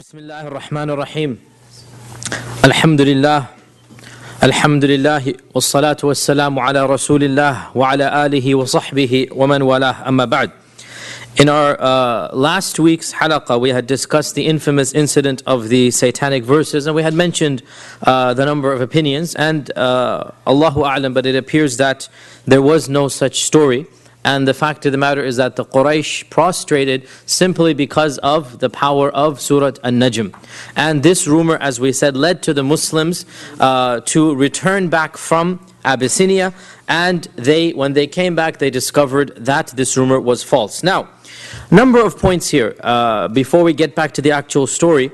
بسم الله الرحمن الرحيم الحمد لله والصلاة والسلام على رسول الله وعلى آله وصحبه ومن والاه أما بعد. In our last week's halaqah, we had discussed the infamous incident of the satanic verses, and we had mentioned the number of opinions, and Allahu A'lam, but it appears that there was no such story. And the fact of the matter is that the Quraysh prostrated simply because of the power of Surah An-Najm. And this rumor, as we said, led to the Muslims to return back from Abyssinia. And when they came back, they discovered that this rumor was false. Now, number of points here. Before we get back to the actual story,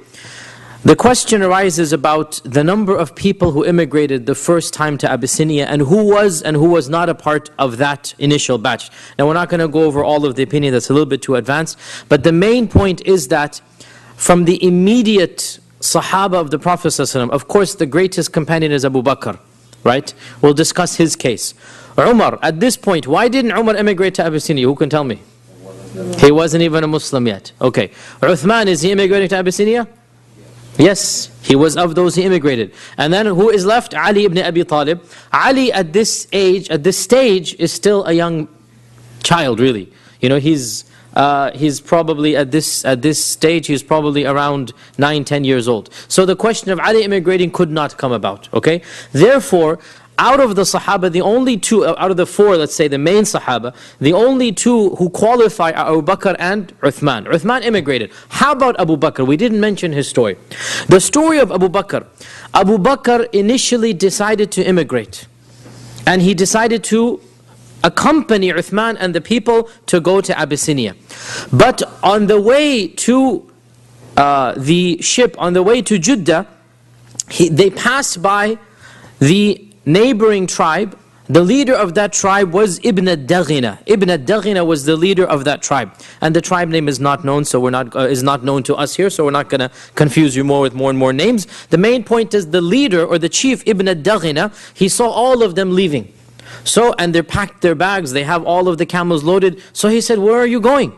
the question arises about the number of people who immigrated the first time to Abyssinia and who was not a part of that initial batch. Now we're not going to go over all of the opinion, that's a little bit too advanced, but the main point is that from the immediate Sahaba of the Prophet ﷺ, of course the greatest companion is Abu Bakr, right? We'll discuss his case. Umar, at this point, why didn't Umar immigrate to Abyssinia? Who can tell me? He wasn't even a Muslim yet. Okay. Uthman, is he immigrating to Abyssinia? Yes, he was of those he immigrated. And then who is left? Ali ibn Abi Talib. Ali at this age, at this stage, is still a young child, really. You know, he's probably at this stage, he's probably around 9-10 years old. So the question of Ali immigrating could not come about, okay? Therefore, out of the Sahaba, the only two, out of the four, let's say the main Sahaba, the only two who qualify are Abu Bakr and Uthman. Uthman immigrated. How about Abu Bakr? We didn't mention his story. The story of Abu Bakr. Abu Bakr initially decided to immigrate. And he decided to accompany Uthman and the people to go to Abyssinia. But on the way to the ship, on the way to Jeddah, they passed by the neighboring tribe. The leader of that tribe was Ibn ad-Daghina. Ibn ad-Daghina was the leader of that tribe. And the tribe name is not known, so is not known to us here, so we're not going to confuse you more with more and more names. The main point is the leader or the chief, Ibn ad-Daghina, he saw all of them leaving. So, and they packed their bags, they have all of the camels loaded. So he said, where are you going?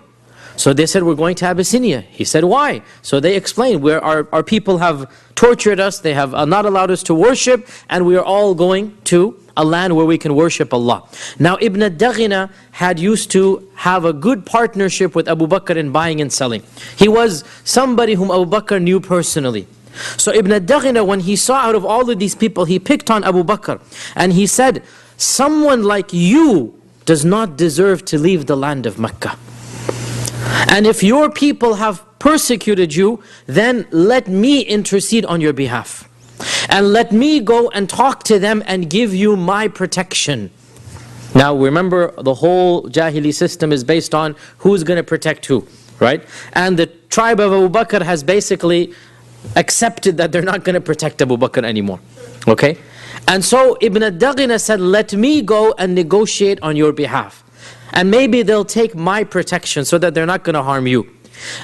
So they said, we're going to Abyssinia. He said, why? So they explained, where our people have tortured us, they have not allowed us to worship, and we are all going to a land where we can worship Allah. Now Ibn ad-Daghina had used to have a good partnership with Abu Bakr in buying and selling. He was somebody whom Abu Bakr knew personally. So Ibn ad-Daghina, when he saw out of all of these people, he picked on Abu Bakr, and he said, someone like you does not deserve to leave the land of Mecca. And if your people have persecuted you, then let me intercede on your behalf. And let me go and talk to them and give you my protection. Now remember, the whole Jahili system is based on who's going to protect who, right? And the tribe of Abu Bakr has basically accepted that they're not going to protect Abu Bakr anymore, okay? And so Ibn ad-Daghina said, let me go and negotiate on your behalf. And maybe they'll take my protection so that they're not going to harm you.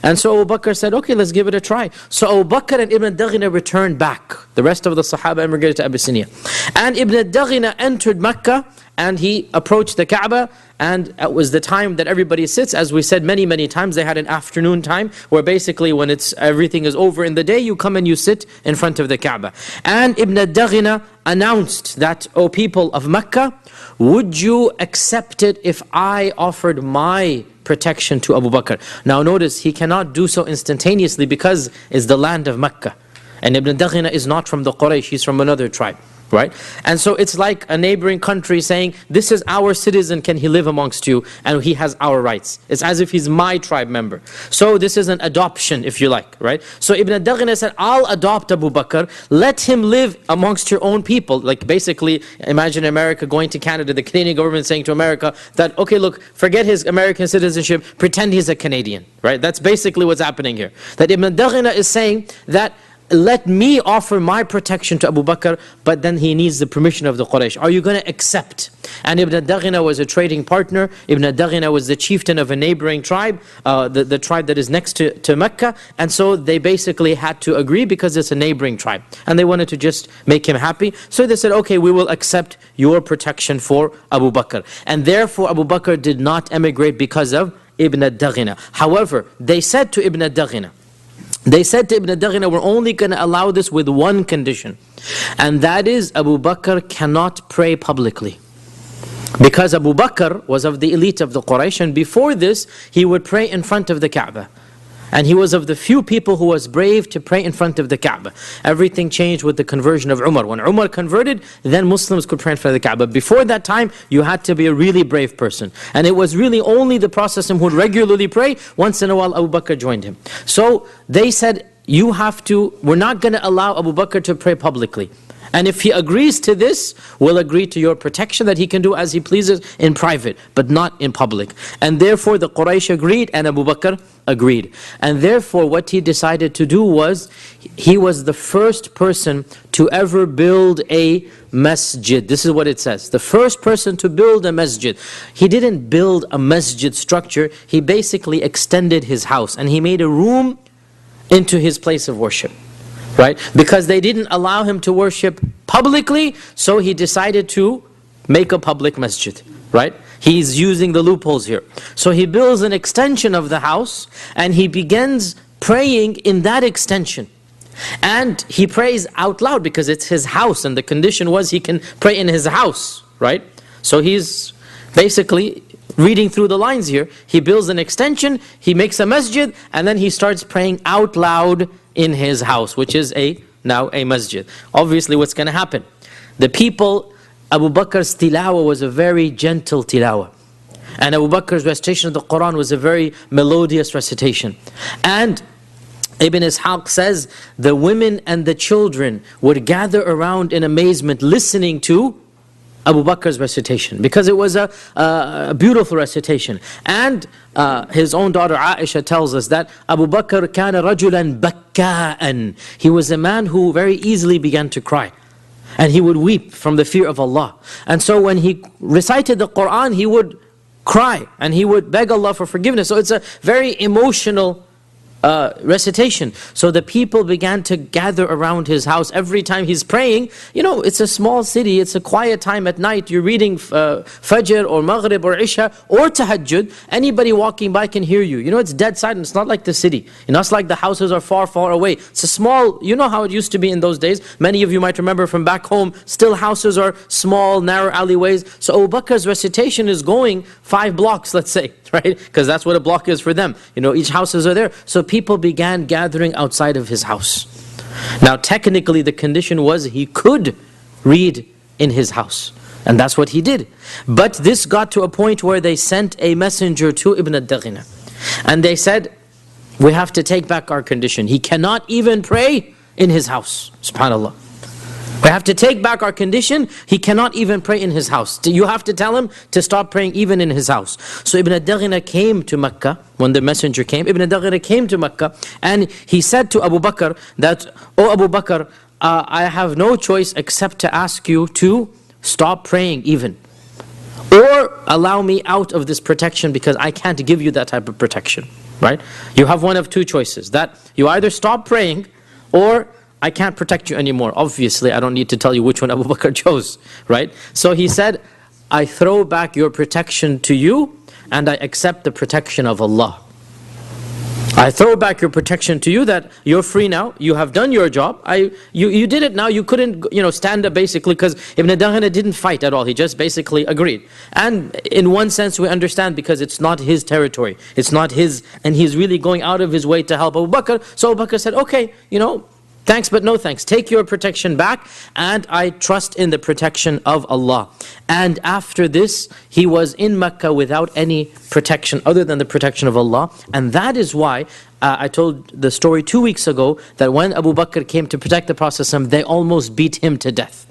And so Abu Bakr said, okay, let's give it a try. So Abu Bakr and Ibn ad-Daghina returned back. The rest of the Sahaba immigrated to Abyssinia. And Ibn ad-Daghina entered Mecca, and he approached the Kaaba, and it was the time that everybody sits. As we said many, many times, they had an afternoon time, where basically when everything is over in the day, you come and you sit in front of the Kaaba. And Ibn ad-Daghina announced that, O people of Mecca, would you accept it if I offered my protection to Abu Bakr? Now notice, he cannot do so instantaneously because it's the land of Mecca. And Ibn Daghina is not from the Quraysh, he's from another tribe, right? And so it's like a neighboring country saying, this is our citizen, can he live amongst you? And he has our rights. It's as if he's my tribe member. So this is an adoption, if you like, right? So Ibn Daghina said, I'll adopt Abu Bakr, let him live amongst your own people. Like basically, imagine America going to Canada, the Canadian government saying to America that, okay, look, forget his American citizenship, pretend he's a Canadian, right? That's basically what's happening here. That Ibn Daghina is saying that, let me offer my protection to Abu Bakr, but then he needs the permission of the Quraysh. Are you going to accept? And Ibn Daghina was a trading partner. Ibn Daghina was the chieftain of a neighboring tribe, the tribe that is next to Mecca. And so they basically had to agree because it's a neighboring tribe. And they wanted to just make him happy. So they said, okay, we will accept your protection for Abu Bakr. And therefore Abu Bakr did not emigrate because of Ibn Daghina. However, they said to Ibn Daghina, they said to Ibn Daghina, we're only going to allow this with one condition. And that is, Abu Bakr cannot pray publicly. Because Abu Bakr was of the elite of the Quraysh, and before this, he would pray in front of the Kaaba. And he was of the few people who was brave to pray in front of the Kaaba. Everything changed with the conversion of Umar. When Umar converted, then Muslims could pray in front of the Kaaba. Before that time, you had to be a really brave person. And it was really only the Prophet who would regularly pray. Once in a while, Abu Bakr joined him. So they said, we're not going to allow Abu Bakr to pray publicly. And if he agrees to this, we'll agree to your protection that he can do as he pleases in private, but not in public. And therefore the Quraysh agreed and Abu Bakr agreed. And therefore what he decided to do was, he was the first person to ever build a masjid. This is what it says. The first person to build a masjid. He didn't build a masjid structure, he basically extended his house and he made a room into his place of worship. Right? Because they didn't allow him to worship publicly, so he decided to make a public masjid. Right? He's using the loopholes here. So he builds an extension of the house and he begins praying in that extension. And he prays out loud because it's his house, and the condition was he can pray in his house. Right? So he's basically reading through the lines here. He builds an extension, he makes a masjid, and then he starts praying out loud in his house, which is now a masjid. Obviously what's going to happen? The people, Abu Bakr's tilawa was a very gentle tilawa. And Abu Bakr's recitation of the Quran was a very melodious recitation. And Ibn Ishaq says, the women and the children would gather around in amazement listening to Abu Bakr's recitation, because it was a beautiful recitation. And his own daughter Aisha tells us that Abu Bakr kana rajulan bakka'an. He was a man who very easily began to cry. And he would weep from the fear of Allah. And so when he recited the Quran, he would cry and he would beg Allah for forgiveness. So it's a very emotional recitation. So the people began to gather around his house every time he's praying. You know, it's a small city, it's a quiet time at night. You're reading Fajr or Maghrib or Isha or Tahajjud. Anybody walking by can hear you. You know, it's dead silent. It's not like the city. You know, it's like the houses are far, far away. It's a small, you know how it used to be in those days. Many of you might remember from back home, still houses are small, narrow alleyways. So Abu Bakr's recitation is going 5 blocks, let's say, right? Because that's what a block is for them. You know, each houses are there. So people began gathering outside of his house. Now technically the condition was he could read in his house. And that's what he did. But this got to a point where they sent a messenger to Ibn Daghina. And they said, we have to take back our condition. He cannot even pray in his house. SubhanAllah. We have to take back our condition. He cannot even pray in his house. You have to tell him to stop praying even in his house. So Ibn Daghina came to Mecca. When the messenger came, Ibn Daghina came to Mecca and he said to Abu Bakr that, "Oh Abu Bakr, I have no choice except to ask you to stop praying even. Or allow me out of this protection because I can't give you that type of protection." Right? You have one of two choices. That you either stop praying or I can't protect you anymore. Obviously, I don't need to tell you which one Abu Bakr chose, right? So he said, I throw back your protection to you and I accept the protection of Allah. I throw back your protection to you that you're free now, you have done your job, you did it now, you couldn't stand up basically because Ibn Daghina didn't fight at all, he just basically agreed. And in one sense we understand because it's not his territory, it's not his, and he's really going out of his way to help Abu Bakr. So Abu Bakr said, okay, thanks but no thanks. Take your protection back and I trust in the protection of Allah. And after this, he was in Mecca without any protection other than the protection of Allah. And that is why I told the story 2 weeks ago that when Abu Bakr came to protect the Prophet ﷺ, they almost beat him to death.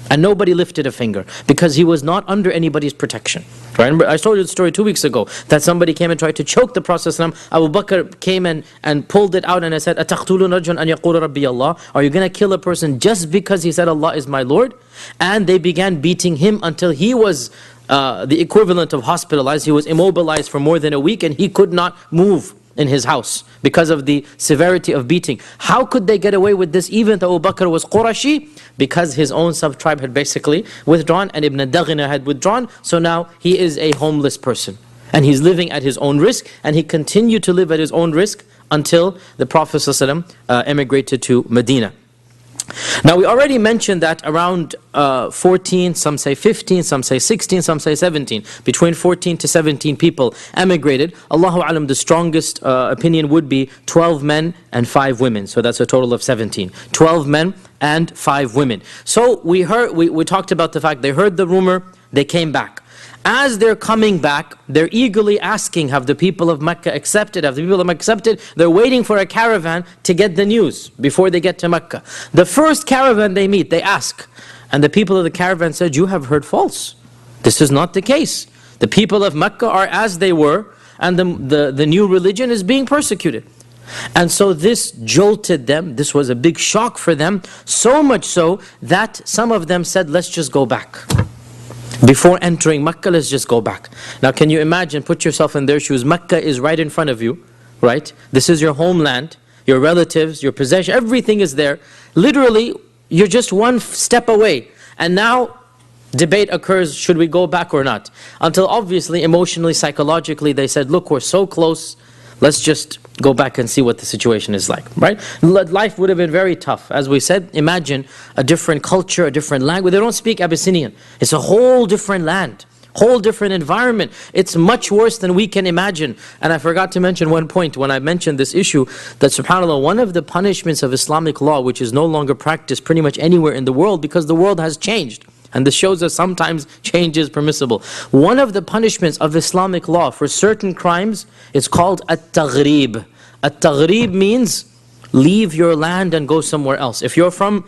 And nobody lifted a finger because he was not under anybody's protection. Right? I told you the story 2 weeks ago that somebody came and tried to choke the Prophet ﷺ. Abu Bakr came and pulled it out and I said, أَتَقْتُلُونَ رَجُلًا أَنْ يَقُولَ رَبِّيَ اللَّهِ. Are you going to kill a person just because he said Allah is my Lord? And they began beating him until he was the equivalent of hospitalized. He was immobilized for more than a week and he could not move in his house because of the severity of beating. How could they get away with this even though Abu Bakr was Qurashi? Because his own sub-tribe had basically withdrawn and Ibn Daghina had withdrawn. So now he is a homeless person and he's living at his own risk, and he continued to live at his own risk until the Prophet ﷺ emigrated to Medina. Now we already mentioned that around 14, some say 15, some say 16, some say 17, between 14 to 17 people emigrated. Allahu Alam, the strongest opinion would be 12 men and 5 women. So that's a total of 17. 12 men and 5 women. So we talked about the fact they heard the rumor, they came back. As they're coming back, they're eagerly asking, have the people of Mecca accepted? Have the people of Mecca accepted? They're waiting for a caravan to get the news before they get to Mecca. The first caravan they meet, they ask. And the people of the caravan said, you have heard false. This is not the case. The people of Mecca are as they were, and the new religion is being persecuted. And so this jolted them. This was a big shock for them. So much so that some of them said, let's just go back. Before entering Mecca, let's just go back. Now can you imagine, put yourself in their shoes. Mecca is right in front of you, right? This is your homeland, your relatives, your possession, everything is there. Literally, you're just one step away. And now, debate occurs, should we go back or not? Until obviously, emotionally, psychologically, they said, look, we're so close, let's just go back and see what the situation is like, right? Life would have been very tough. As we said, imagine a different culture, a different language. They don't speak Abyssinian. It's a whole different land, whole different environment. It's much worse than we can imagine. And I forgot to mention one point when I mentioned this issue, that subhanAllah, one of the punishments of Islamic law, which is no longer practiced pretty much anywhere in the world, because the world has changed, and this shows us sometimes change is permissible. One of the punishments of Islamic law for certain crimes is called at-taghrib. At-taghrib means leave your land and go somewhere else. If you're from,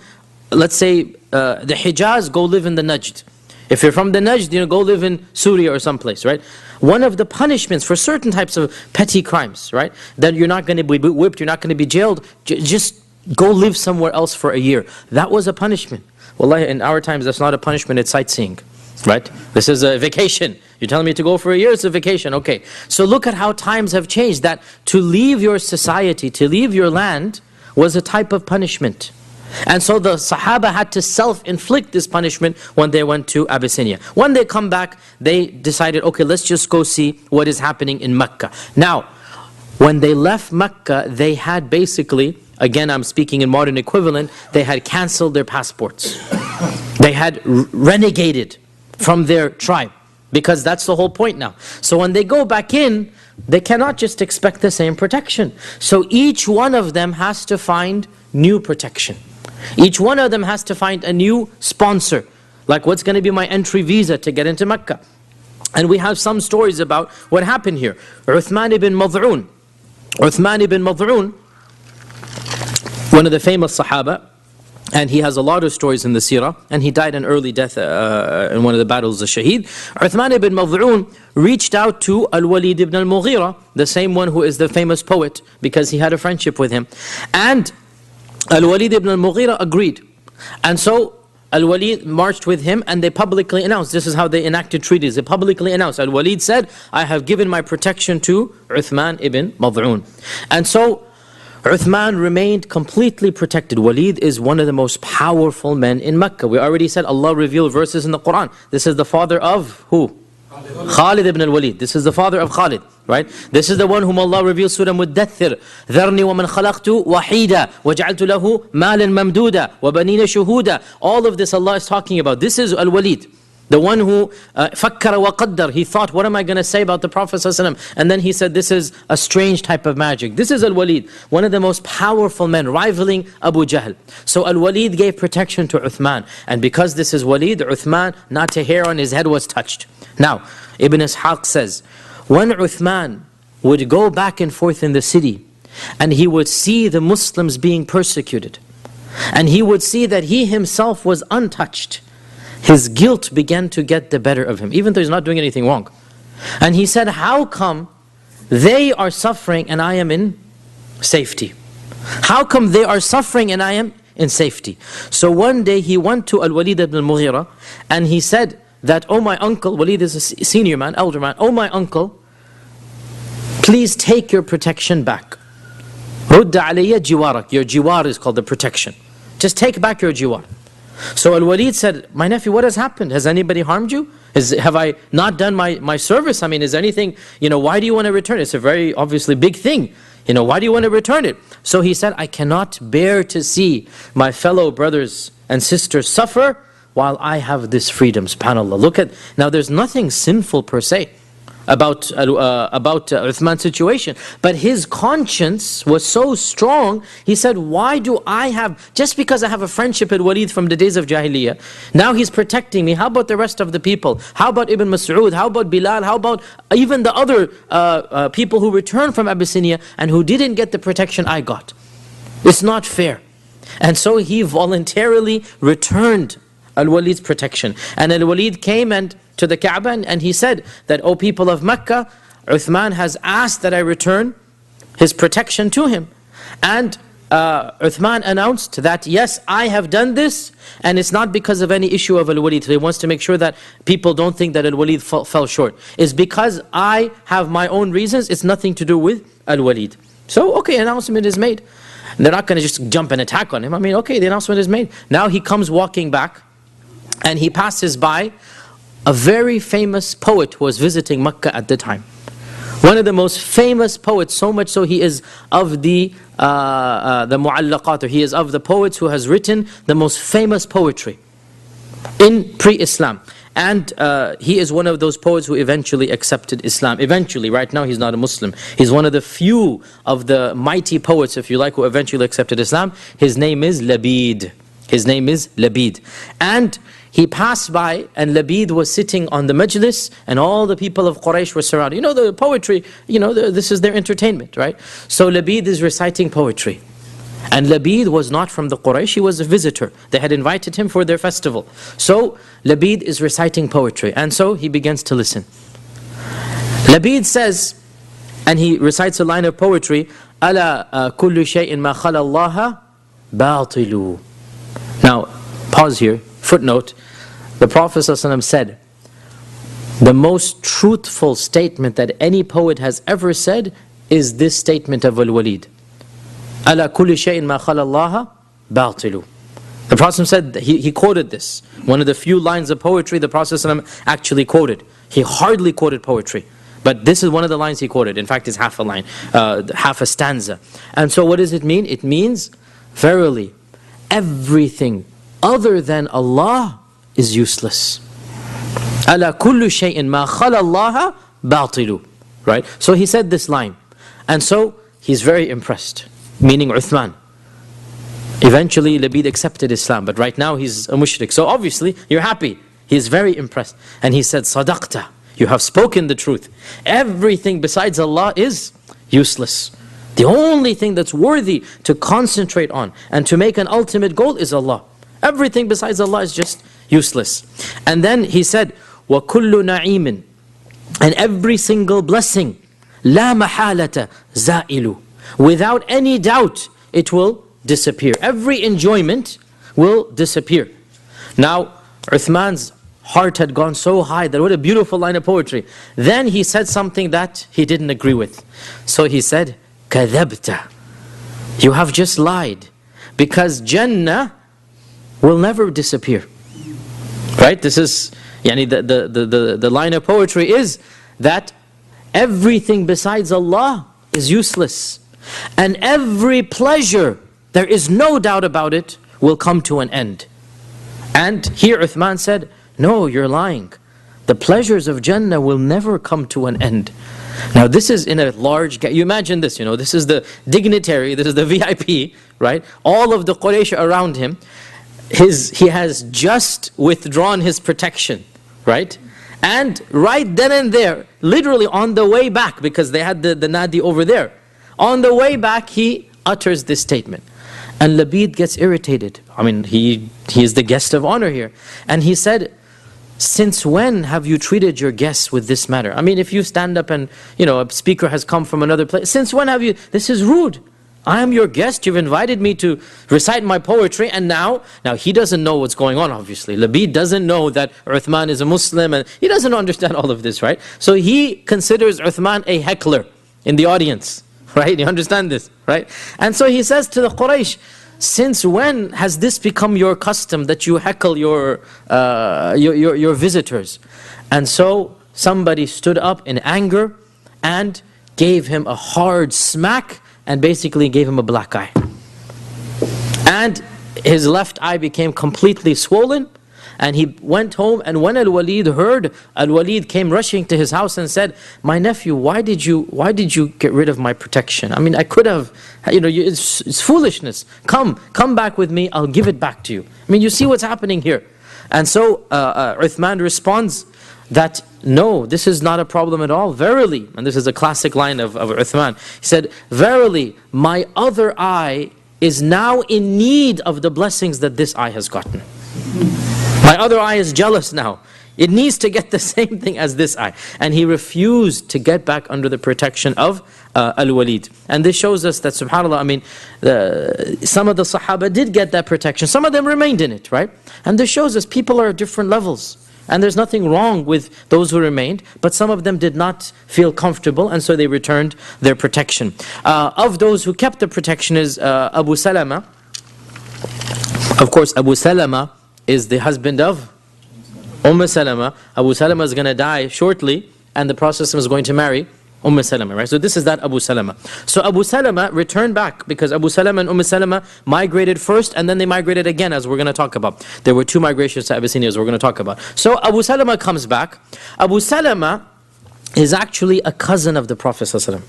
let's say, the Hijaz, go live in the Najd. If you're from the Najd, go live in Syria or someplace, right? One of the punishments for certain types of petty crimes, right? That you're not going to be whipped, you're not going to be jailed, just go live somewhere else for a year. That was a punishment. Wallahi, in our times, that's not a punishment, it's sightseeing, right? This is a vacation. You're telling me to go for a year, it's a vacation, okay. So look at how times have changed, that to leave your society, to leave your land, was a type of punishment. And so the Sahaba had to self-inflict this punishment when they went to Abyssinia. When they come back, they decided, okay, let's just go see what is happening in Mecca. Now, when they left Mecca, they had basically, again, I'm speaking in modern equivalent, they had cancelled their passports. They had renegated from their tribe, because that's the whole point now. So when they go back in, they cannot just expect the same protection. So each one of them has to find new protection. Each one of them has to find a new sponsor. Like, what's going to be my entry visa to get into Mecca? And we have some stories about what happened here. Uthman ibn Mad'un. Uthman ibn Mad'un, one of the famous Sahaba, and he has a lot of stories in the Seerah, and he died an early death in one of the battles of Shaheed. Uthman ibn Mad'un reached out to Al-Walid ibn al-Mughira, the same one who is the famous poet, because he had a friendship with him. And Al-Walid ibn al-Mughira agreed. And so Al-Walid marched with him, and they publicly announced, this is how they enacted treaties, they publicly announced, Al-Walid said, I have given my protection to Uthman ibn Mad'un. And so Uthman remained completely protected. Walid is one of the most powerful men in Mecca. We already said Allah revealed verses in the Quran. This is the father of who? Khalid ibn al-Walid. This is the father of Khalid, right? This is the one whom Allah reveals Surah Muddathir. ذَرْنِي وَمَنْ خَلَقْتُ وَحِيدًا وَجَعَلْتُ لَهُ مَالًا مَمْدُودًا وَبَنِينَ شُهُودًا. All of this Allah is talking about. This is Al-Walid. The one who فَكَّرَ وَقَدَّرَ. He thought, what am I going to say about the Prophet ﷺ? And then he said, this is a strange type of magic. This is Al-Walid, one of the most powerful men, rivaling Abu Jahl. So Al-Walid gave protection to Uthman. And because this is Walid, Uthman, not a hair on his head was touched. Now, Ibn Ishaq says, when Uthman would go back and forth in the city, and he would see the Muslims being persecuted, and he would see that he himself was untouched, his guilt began to get the better of him, even though he's not doing anything wrong. And he said, how come they are suffering and I am in safety? How come they are suffering and I am in safety? So one day he went to Al-Walid ibn al-Mughira, and he said that, oh my uncle, Walid is a senior man, elder man, oh my uncle, please take your protection back. Rudda alayya jiwarak. Your jiwar is called the protection. Just take back your jiwar. So Al-Walid said, my nephew, what has happened? Has anybody harmed you? Have I not done my service? I mean, is there anything, why do you want to return? It's a very obviously big thing. why do you want to return it? So he said, I cannot bear to see my fellow brothers and sisters suffer while I have this freedom. SubhanAllah. Look at, now there's nothing sinful per se about Uthman's situation, but his conscience was so strong. He said, why do I have, just because I have a friendship with Walid from the days of Jahiliyyah, now he's protecting me, how about the rest of the people? How about Ibn Mas'ud? How about Bilal? How about even the other people who returned from Abyssinia and who didn't get the protection I got? It's not fair. And so he voluntarily returned Al-Walid's protection. And Al-Walid came to the Kaaba and he said that, O people of Mecca, Uthman has asked that I return his protection to him. And Uthman announced that, yes, I have done this, and it's not because of any issue of Al-Walid. He wants to make sure that people don't think that Al-Walid fell short. It's because I have my own reasons, it's nothing to do with Al-Walid. So, okay, announcement is made. They're not going to just jump and attack on him. I mean, okay, the announcement is made. Now he comes walking back, and he passes by a very famous poet who was visiting Mecca at the time. One of the most famous poets, so much so he is of the mu'allaqat, or he is of the poets who has written the most famous poetry in pre-Islam. And he is one of those poets who eventually accepted Islam. Eventually, right now he's not a Muslim. He's one of the few of the mighty poets, if you like, who eventually accepted Islam. His name is Labid. His name is Labid. And he passed by, and Labid was sitting on the majlis, and all the people of Quraysh were surrounded. The poetry, this is their entertainment, right? So Labid is reciting poetry. And Labid was not from the Quraysh, he was a visitor. They had invited him for their festival. So Labid is reciting poetry, and so he begins to listen. Labid says, and he recites a line of poetry, أَلَا كُلُّ شَيْءٍ مَا خَلَى اللَّهَ بَاطِلُ. Now, pause here, footnote. The Prophet ﷺ said, the most truthful statement that any poet has ever said is this statement of Al-Walid. أَلَا كُلِّ شَيْءٍ مَا خَلَى اللَّهَ بَاطِلُ. The Prophet said, he quoted this. One of the few lines of poetry the Prophet ﷺ actually quoted. He hardly quoted poetry, but this is one of the lines he quoted. In fact, it's half a line, half a stanza. And so what does it mean? It means, verily, everything other than Allah is useless. أَلَا كُلُّ شَيْءٍ مَا خَلَى اللَّهَ بَاطِلُ. Right? So he said this line. And so he's very impressed, meaning Uthman. Eventually Labid accepted Islam, but right now he's a mushrik. So obviously you're happy. He's very impressed. And he said, Sadaqta, you have spoken the truth. Everything besides Allah is useless. The only thing that's worthy to concentrate on and to make an ultimate goal is Allah. Everything besides Allah is just useless. And then he said, وَكُلُّ نَعِيمٍ, and every single blessing, لَا مَحَالَةَ زَائِلُ, without any doubt it will disappear. Every enjoyment will disappear. Now, Uthman's heart had gone so high that what a beautiful line of poetry. Then he said something that he didn't agree with. So he said, كَذَبْتَ, you have just lied, because Jannah will never disappear. Right? This is, the line of poetry is that everything besides Allah is useless. And every pleasure, there is no doubt about it, will come to an end. And here Uthman said, no, you're lying. The pleasures of Jannah will never come to an end. Now this is in a large, you imagine this, this is the dignitary, this is the VIP, right? All of the Quraysh around him. He has just withdrawn his protection, right? And right then and there, literally on the way back, because they had the Nadi over there, on the way back he utters this statement. And Labid gets irritated. I mean, he is the guest of honor here. And he said, since when have you treated your guests with this manner? I mean, if you stand up and, a speaker has come from another place, since when have you, this is rude. I am your guest, you've invited me to recite my poetry, and now he doesn't know what's going on, obviously. Labid doesn't know that Uthman is a Muslim, and he doesn't understand all of this, right? So he considers Uthman a heckler in the audience, right? You understand this, right? And so he says to the Quraysh, since when has this become your custom that you heckle your visitors? And so somebody stood up in anger and gave him a hard smack and basically gave him a black eye. And his left eye became completely swollen. And he went home, and when Al-Walid heard, Al-Walid came rushing to his house and said, "My nephew, why did you get rid of my protection? I mean, I could have, it's foolishness. Come back with me, I'll give it back to you." I mean, you see what's happening here. And so Uthman responds that, "No, this is not a problem at all. Verily," and this is a classic line of Uthman, he said, "Verily, my other eye is now in need of the blessings that this eye has gotten. My other eye is jealous now. It needs to get the same thing as this eye." And he refused to get back under the protection of Al-Walid. And this shows us that, subhanAllah, I mean, some of the Sahaba did get that protection. Some of them remained in it, right? And this shows us people are at different levels. And there's nothing wrong with those who remained, but some of them did not feel comfortable, and so they returned their protection. Of those who kept the protection is Abu Salama. Of course, Abu Salama is the husband of Salama. Abu Salama is going to die shortly, and the Prophet is going to marry Salama, right? So this is that Abu Salama. So Abu Salama returned back, because Abu Salama and Salama migrated first, and then they migrated again, as we're going to talk about. There were 2 migrations to Abyssinia, as we're going to talk about. So Abu Salama comes back. Abu Salama is actually a cousin of the Prophet ﷺ.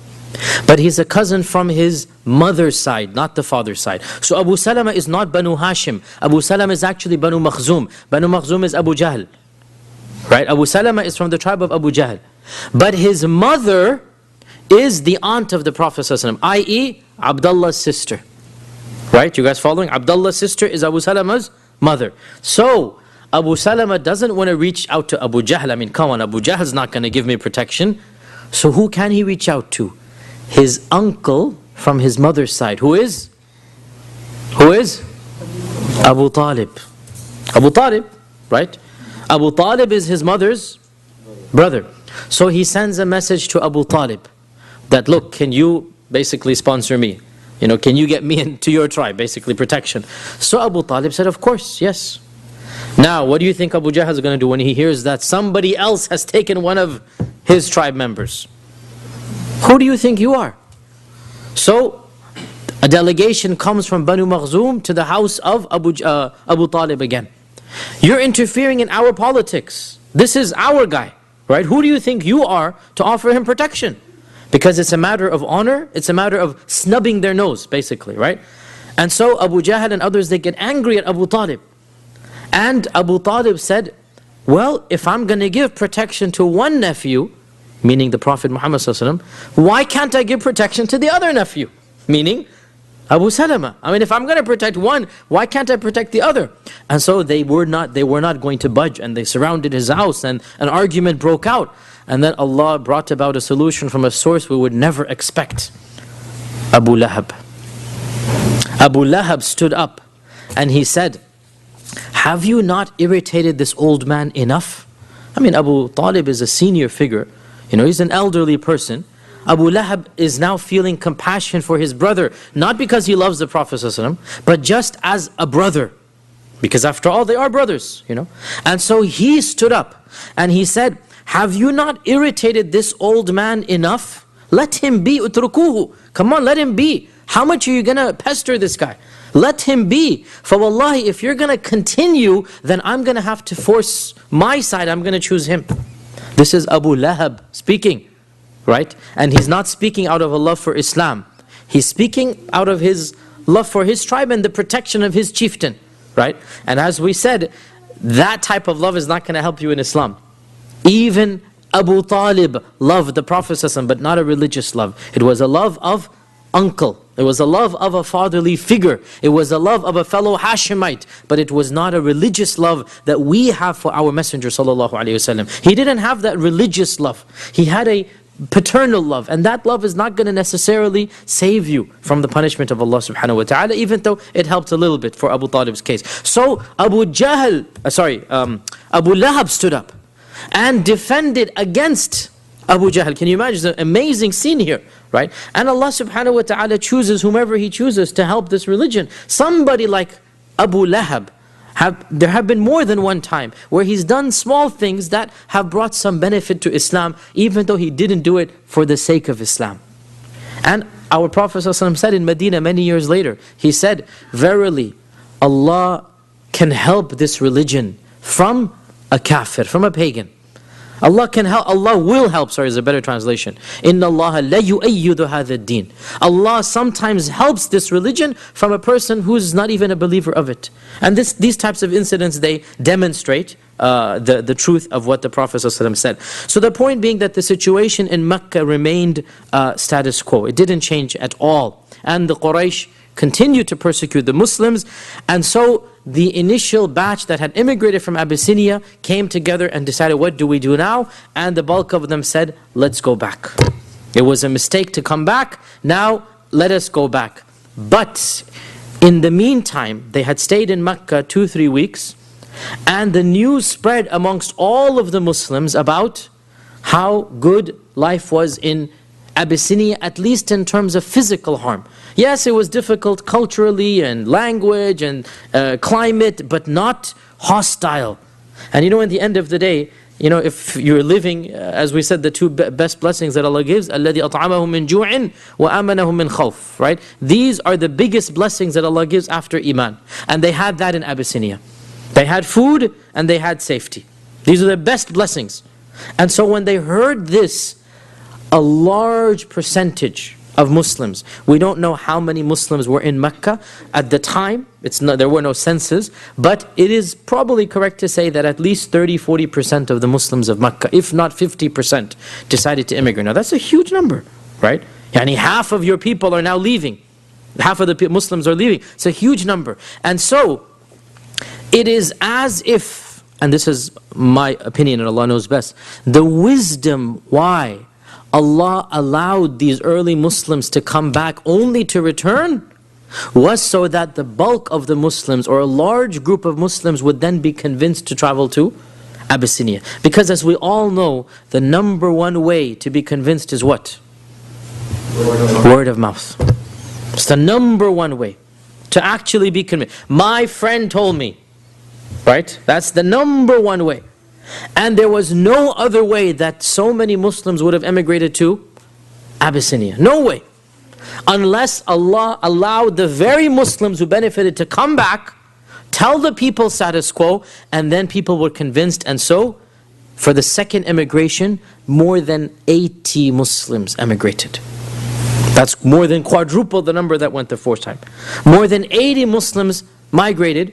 But he's a cousin from his mother's side, not the father's side. So Abu Salama is not Banu Hashim. Abu Salama is actually Banu Makhzum. Banu Makhzum is Abu Jahl. Right? Abu Salama is from the tribe of Abu Jahl. But his mother is the aunt of the Prophet ﷺ, i.e. Abdullah's sister. Right? You guys following? Abdullah's sister is Abu Salama's mother. So Abu Salama doesn't want to reach out to Abu Jahl. I mean, come on, Abu Jahl's not going to give me protection. So who can he reach out to? His uncle from his mother's side. Who is? Abu Talib. Abu Talib, right? Abu Talib is his mother's brother. So he sends a message to Abu Talib that, look, can you basically sponsor me? Can you get me into your tribe? Basically protection. So Abu Talib said, of course, yes. Now, what do you think Abu Jahl is going to do when he hears that somebody else has taken one of his tribe members? Who do you think you are? So a delegation comes from Banu Makhzum to the house of Abu Talib again. You're interfering in our politics. This is our guy, right? Who do you think you are to offer him protection? Because it's a matter of honor, it's a matter of snubbing their nose, basically, right? And so Abu Jahl and others, they get angry at Abu Talib. And Abu Talib said, well, if I'm going to give protection to one nephew, meaning the Prophet Muhammad ﷺ, why can't I give protection to the other nephew? Meaning Abu Salama. I mean, if I'm going to protect one, why can't I protect the other? And so they were not going to budge, and they surrounded his house, and an argument broke out. And then Allah brought about a solution from a source we would never expect. Abu Lahab. Abu Lahab stood up and he said, have you not irritated this old man enough? I mean, Abu Talib is a senior figure. He's an elderly person. Abu Lahab is now feeling compassion for his brother, not because he loves the Prophet ﷺ, but just as a brother. Because after all, they are brothers, And so he stood up and he said, have you not irritated this old man enough? Let him be, utrukuhu. Come on, let him be. How much are you going to pester this guy? Let him be. For wallahi, if you're going to continue, then I'm going to have to force my side. I'm going to choose him. This is Abu Lahab speaking, right? And he's not speaking out of a love for Islam. He's speaking out of his love for his tribe and the protection of his chieftain, right? And as we said, that type of love is not going to help you in Islam. Even Abu Talib loved the Prophet ﷺ, but not a religious love. It was a love of uncle. It was a love of a fatherly figure. It was a love of a fellow Hashemite. But it was not a religious love that we have for our Messenger ﷺ. He didn't have that religious love. He had a paternal love. And that love is not going to necessarily save you from the punishment of Allah subhanahu wa ta'ala, even though it helped a little bit for Abu Talib's case. So Abu Lahab stood up and defended against Abu Jahl. Can you imagine the amazing scene here, right? And Allah subhanahu wa ta'ala chooses whomever He chooses to help this religion. Somebody like Abu Lahab, there have been more than one time where he's done small things that have brought some benefit to Islam, even though he didn't do it for the sake of Islam. And Our Prophet ﷺ said in Medina many years later, he said, verily, Allah can help this religion from a kafir, from a pagan. Allah can help, Allah will help, sorry, is a better translation. Inna Allah la yu'ayyidu hadha ad-din. Allah sometimes helps this religion from a person who's not even a believer of it. And these types of incidents, they demonstrate the truth of what the Prophet ﷺ said. So the point being that the situation in Mecca remained status quo. It didn't change at all. And the Quraysh continued to persecute the Muslims. And so the initial batch that had immigrated from Abyssinia came together and decided, what do we do now? And the bulk of them said, let's go back. It was a mistake to come back. Now let us go back. But in the meantime, they had stayed in Mecca 2-3 weeks. And the news spread amongst all of the Muslims about how good life was in Abyssinia, at least in terms of physical harm. Yes, it was difficult culturally and language and climate, but not hostile. And you know, at the end of the day, you know, if you're living, as we said, the two best blessings that Allah gives, الَّذِي أَطْعَمَهُم مِّن جُوعٍ وَآمَنَهُم مِّن خَوْفٍ, right? These are the biggest blessings that Allah gives after Iman. And they had that in Abyssinia. They had food and they had safety. These are the best blessings. And so when they heard this, a large percentage of Muslims, we don't know how many Muslims were in Mecca at the time, there were no census, but it is probably correct to say that at least 30-40% of the Muslims of Mecca, if not 50%, decided to immigrate. Now that's a huge number, right? Yani half of your people are now leaving. Half of the Muslims are leaving. It's a huge number. And so, it is as if, and this is my opinion and Allah knows best, the wisdom why Allah allowed these early Muslims to come back only to return was so that the bulk of the Muslims, or a large group of Muslims, would then be convinced to travel to Abyssinia. Because as we all know, the number one way to be convinced is what? Word of mouth. It's the number one way to actually be convinced. My friend told me, right? That's the number one way. And there was no other way that so many Muslims would have emigrated to Abyssinia. No way. Unless Allah allowed the very Muslims who benefited to come back, tell the people status quo, and then people were convinced. And so, for the second immigration, more than 80 Muslims emigrated. That's more than quadruple the number that went the first time. More than 80 Muslims migrated,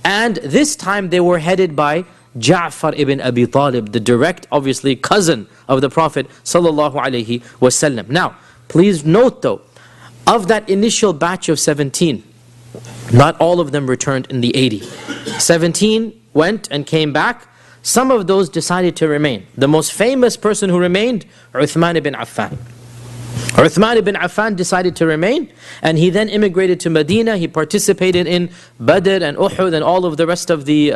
and this time they were headed by Ja'far ibn Abi Talib, the direct, obviously, cousin of the Prophet sallallahu alaihi wasallam. Now, please note though, of that initial batch of 17, not all of them returned in the 80. 17 went and came back. Some of those decided to remain. The most famous person who remained, Uthman ibn Affan. Uthman ibn Affan decided to remain, and he then immigrated to Medina. He participated in Badr and Uhud and all of the rest of the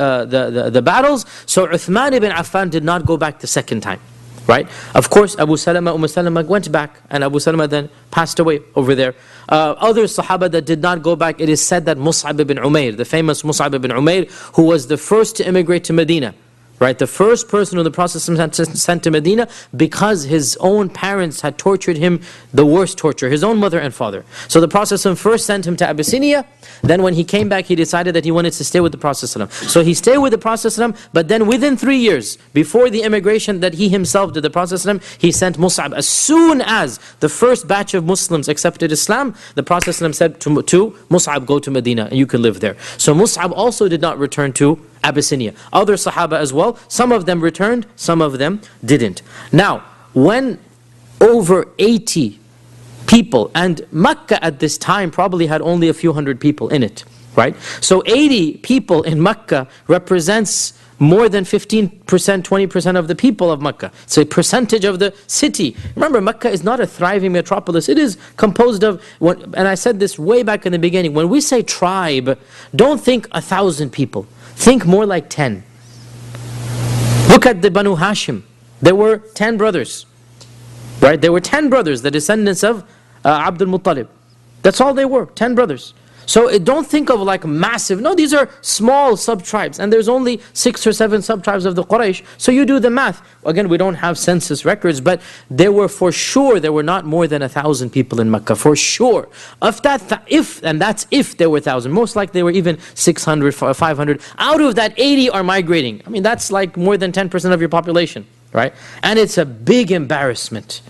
battles. So Uthman ibn Affan did not go back the second time, right? Of course, Abu Salama, Salama went back, and Abu Salama then passed away over there. Other Sahaba that did not go back, it is said that Mus'ab ibn Umair, the famous Mus'ab ibn Umair, who was the first to immigrate to Medina, right, the first person who the Prophet sent to Medina, because his own parents had tortured him the worst torture, his own mother and father. So the Prophet first sent him to Abyssinia. Then when he came back, he decided that he wanted to stay with the Prophet. So he stayed with the Prophet, but then within 3 years, before the immigration that he himself did, the Prophet, he sent Mus'ab. As soon as the first batch of Muslims accepted Islam, the Prophet said to Mus'ab, go to Medina and you can live there. So Mus'ab also did not return to Abyssinia. Other Sahaba as well, some of them returned, some of them didn't. Now, when over 80 people, and Mecca at this time probably had only a few hundred people in it, right? So 80 people in Mecca represents more than 15%, 20% of the people of Mecca. It's a percentage of the city. Remember, Mecca is not a thriving metropolis. It is composed of, and I said this way back in the beginning, when we say tribe, don't think 1,000 people. Think more like 10. Look at the Banu Hashim. There were 10 brothers, right? There were 10 brothers, the descendants of Abdul Muttalib. That's all they were, 10 brothers. So don't think of like massive. No, these are small sub-tribes. And there's only 6 or 7 sub-tribes of the Quraysh. So you do the math. Again, we don't have census records, but there were for sure, there were not more than 1,000 people in Mecca. For sure. And that's if there were 1,000. Most likely there were even 600, 500. Out of that, 80 are migrating. I mean, that's like more than 10% of your population, right? And it's a big embarrassment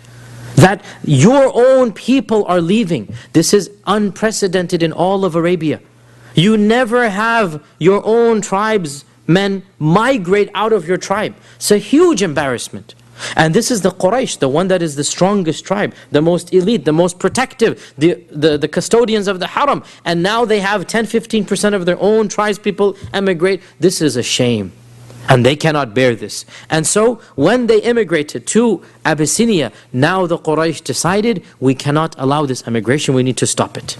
that your own people are leaving. This is unprecedented in all of Arabia. You never have your own tribesmen migrate out of your tribe. It's a huge embarrassment. And this is the Quraysh, the one that is the strongest tribe, the most elite, the most protective, the custodians of the Haram. And now they have 10-15% of their own tribespeople emigrate. This is a shame. And they cannot bear this. And so when they immigrated to Abyssinia, now the Quraysh decided, we cannot allow this immigration, we need to stop it.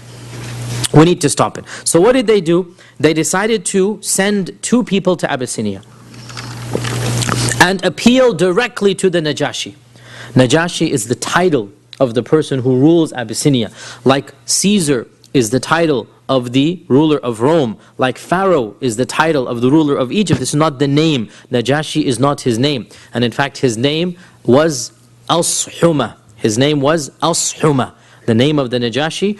We need to stop it. So what did they do? They decided to send 2 people to Abyssinia and appeal directly to the Najashi. Najashi is the title of the person who rules Abyssinia. Like Caesar is the title of the ruler of Rome. Like Pharaoh is the title of the ruler of Egypt. This is not the name. Najashi is not his name. And in fact, his name was Ashuma. His name was Ashuma. The name of the Najashi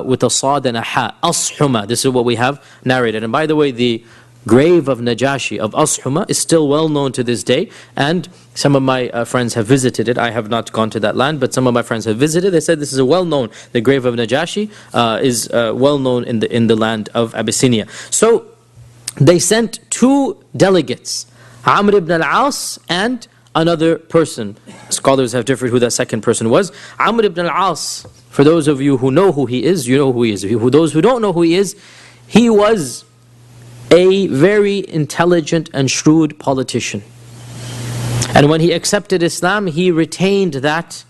with a Sad and a Ha. Ashuma. This is what we have narrated. And by the way, the grave of Najashi, of Ashuma, is still well known to this day. And some of my friends have visited it. I have not gone to that land, but some of my friends have visited. They said this is a well known, the grave of Najashi is well known in the land of Abyssinia. So they sent 2 delegates, Amr ibn al-As and another person. Scholars have differed who that second person was. Amr ibn al-As, for those of you who know who he is, you know who he is. Those who don't know who he was a very intelligent and shrewd politician. And when he accepted Islam, he retained that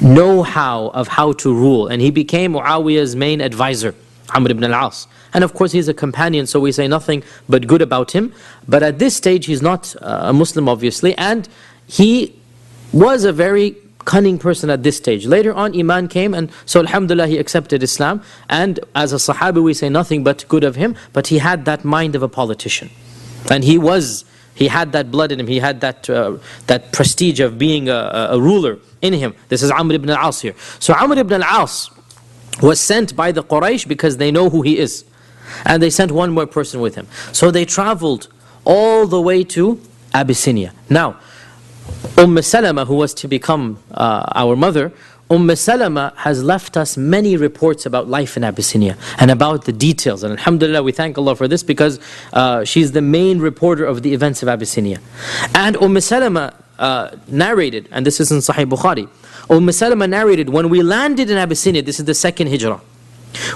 know-how of how to rule. And he became Muawiyah's main advisor, Amr ibn al-As. And of course, he's a companion, so we say nothing but good about him. But at this stage, he's not a Muslim, obviously. And he was a very cunning person at this stage. Later on, Iman came, and so alhamdulillah, he accepted Islam. And as a Sahabi, we say nothing but good of him. But he had that mind of a politician. And he had that blood in him. He had that prestige of being a ruler in him. This is Amr ibn al-As here. So Amr ibn al-As was sent by the Quraysh because they know who he is. And they sent one more person with him. So they traveled all the way to Abyssinia. Now, Salama, who was to become our mother, Salama has left us many reports about life in Abyssinia and about the details. And alhamdulillah, we thank Allah for this because she's the main reporter of the events of Abyssinia. And Salama narrated, and this is in Sahih Bukhari, Salama narrated, when we landed in Abyssinia, this is the second hijrah,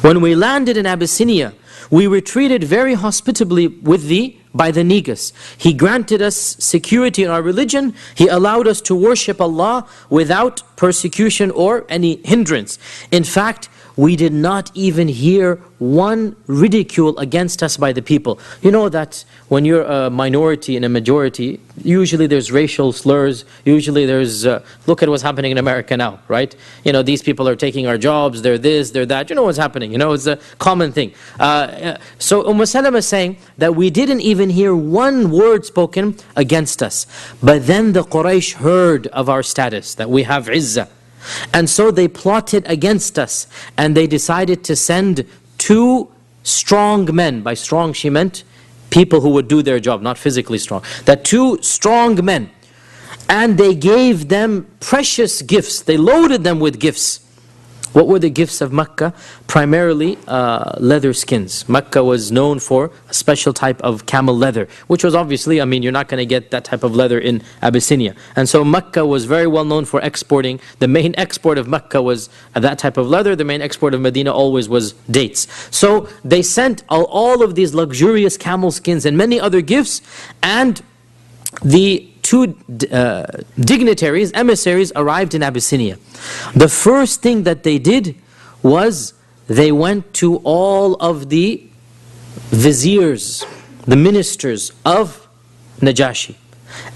when we landed in Abyssinia, we were treated very hospitably by the Negus. He granted us security in our religion. He allowed us to worship Allah without persecution or any hindrance. In fact, we did not even hear one ridicule against us by the people. You know that when you're a minority in a majority, usually there's racial slurs, usually there's, look at what's happening in America now, right? You know, these people are taking our jobs, they're this, they're that, you know what's happening, you know, it's a common thing. So Salama is saying that we didn't even hear one word spoken against us. But then the Quraysh heard of our status, that we have izzah. And so they plotted against us, and they decided to send 2 strong men. By strong, she meant people who would do their job, not physically strong. That 2 strong men. And they gave them precious gifts. They loaded them with gifts. What were the gifts of Mecca? Primarily leather skins. Mecca was known for a special type of camel leather, which was obviously, I mean, you're not going to get that type of leather in Abyssinia. And so Mecca was very well known for exporting. The main export of Mecca was that type of leather. The main export of Medina always was dates. So they sent all of these luxurious camel skins and many other gifts, and the 2 dignitaries, emissaries, arrived in Abyssinia. The first thing that they did was they went to all of the viziers, the ministers of Najashi,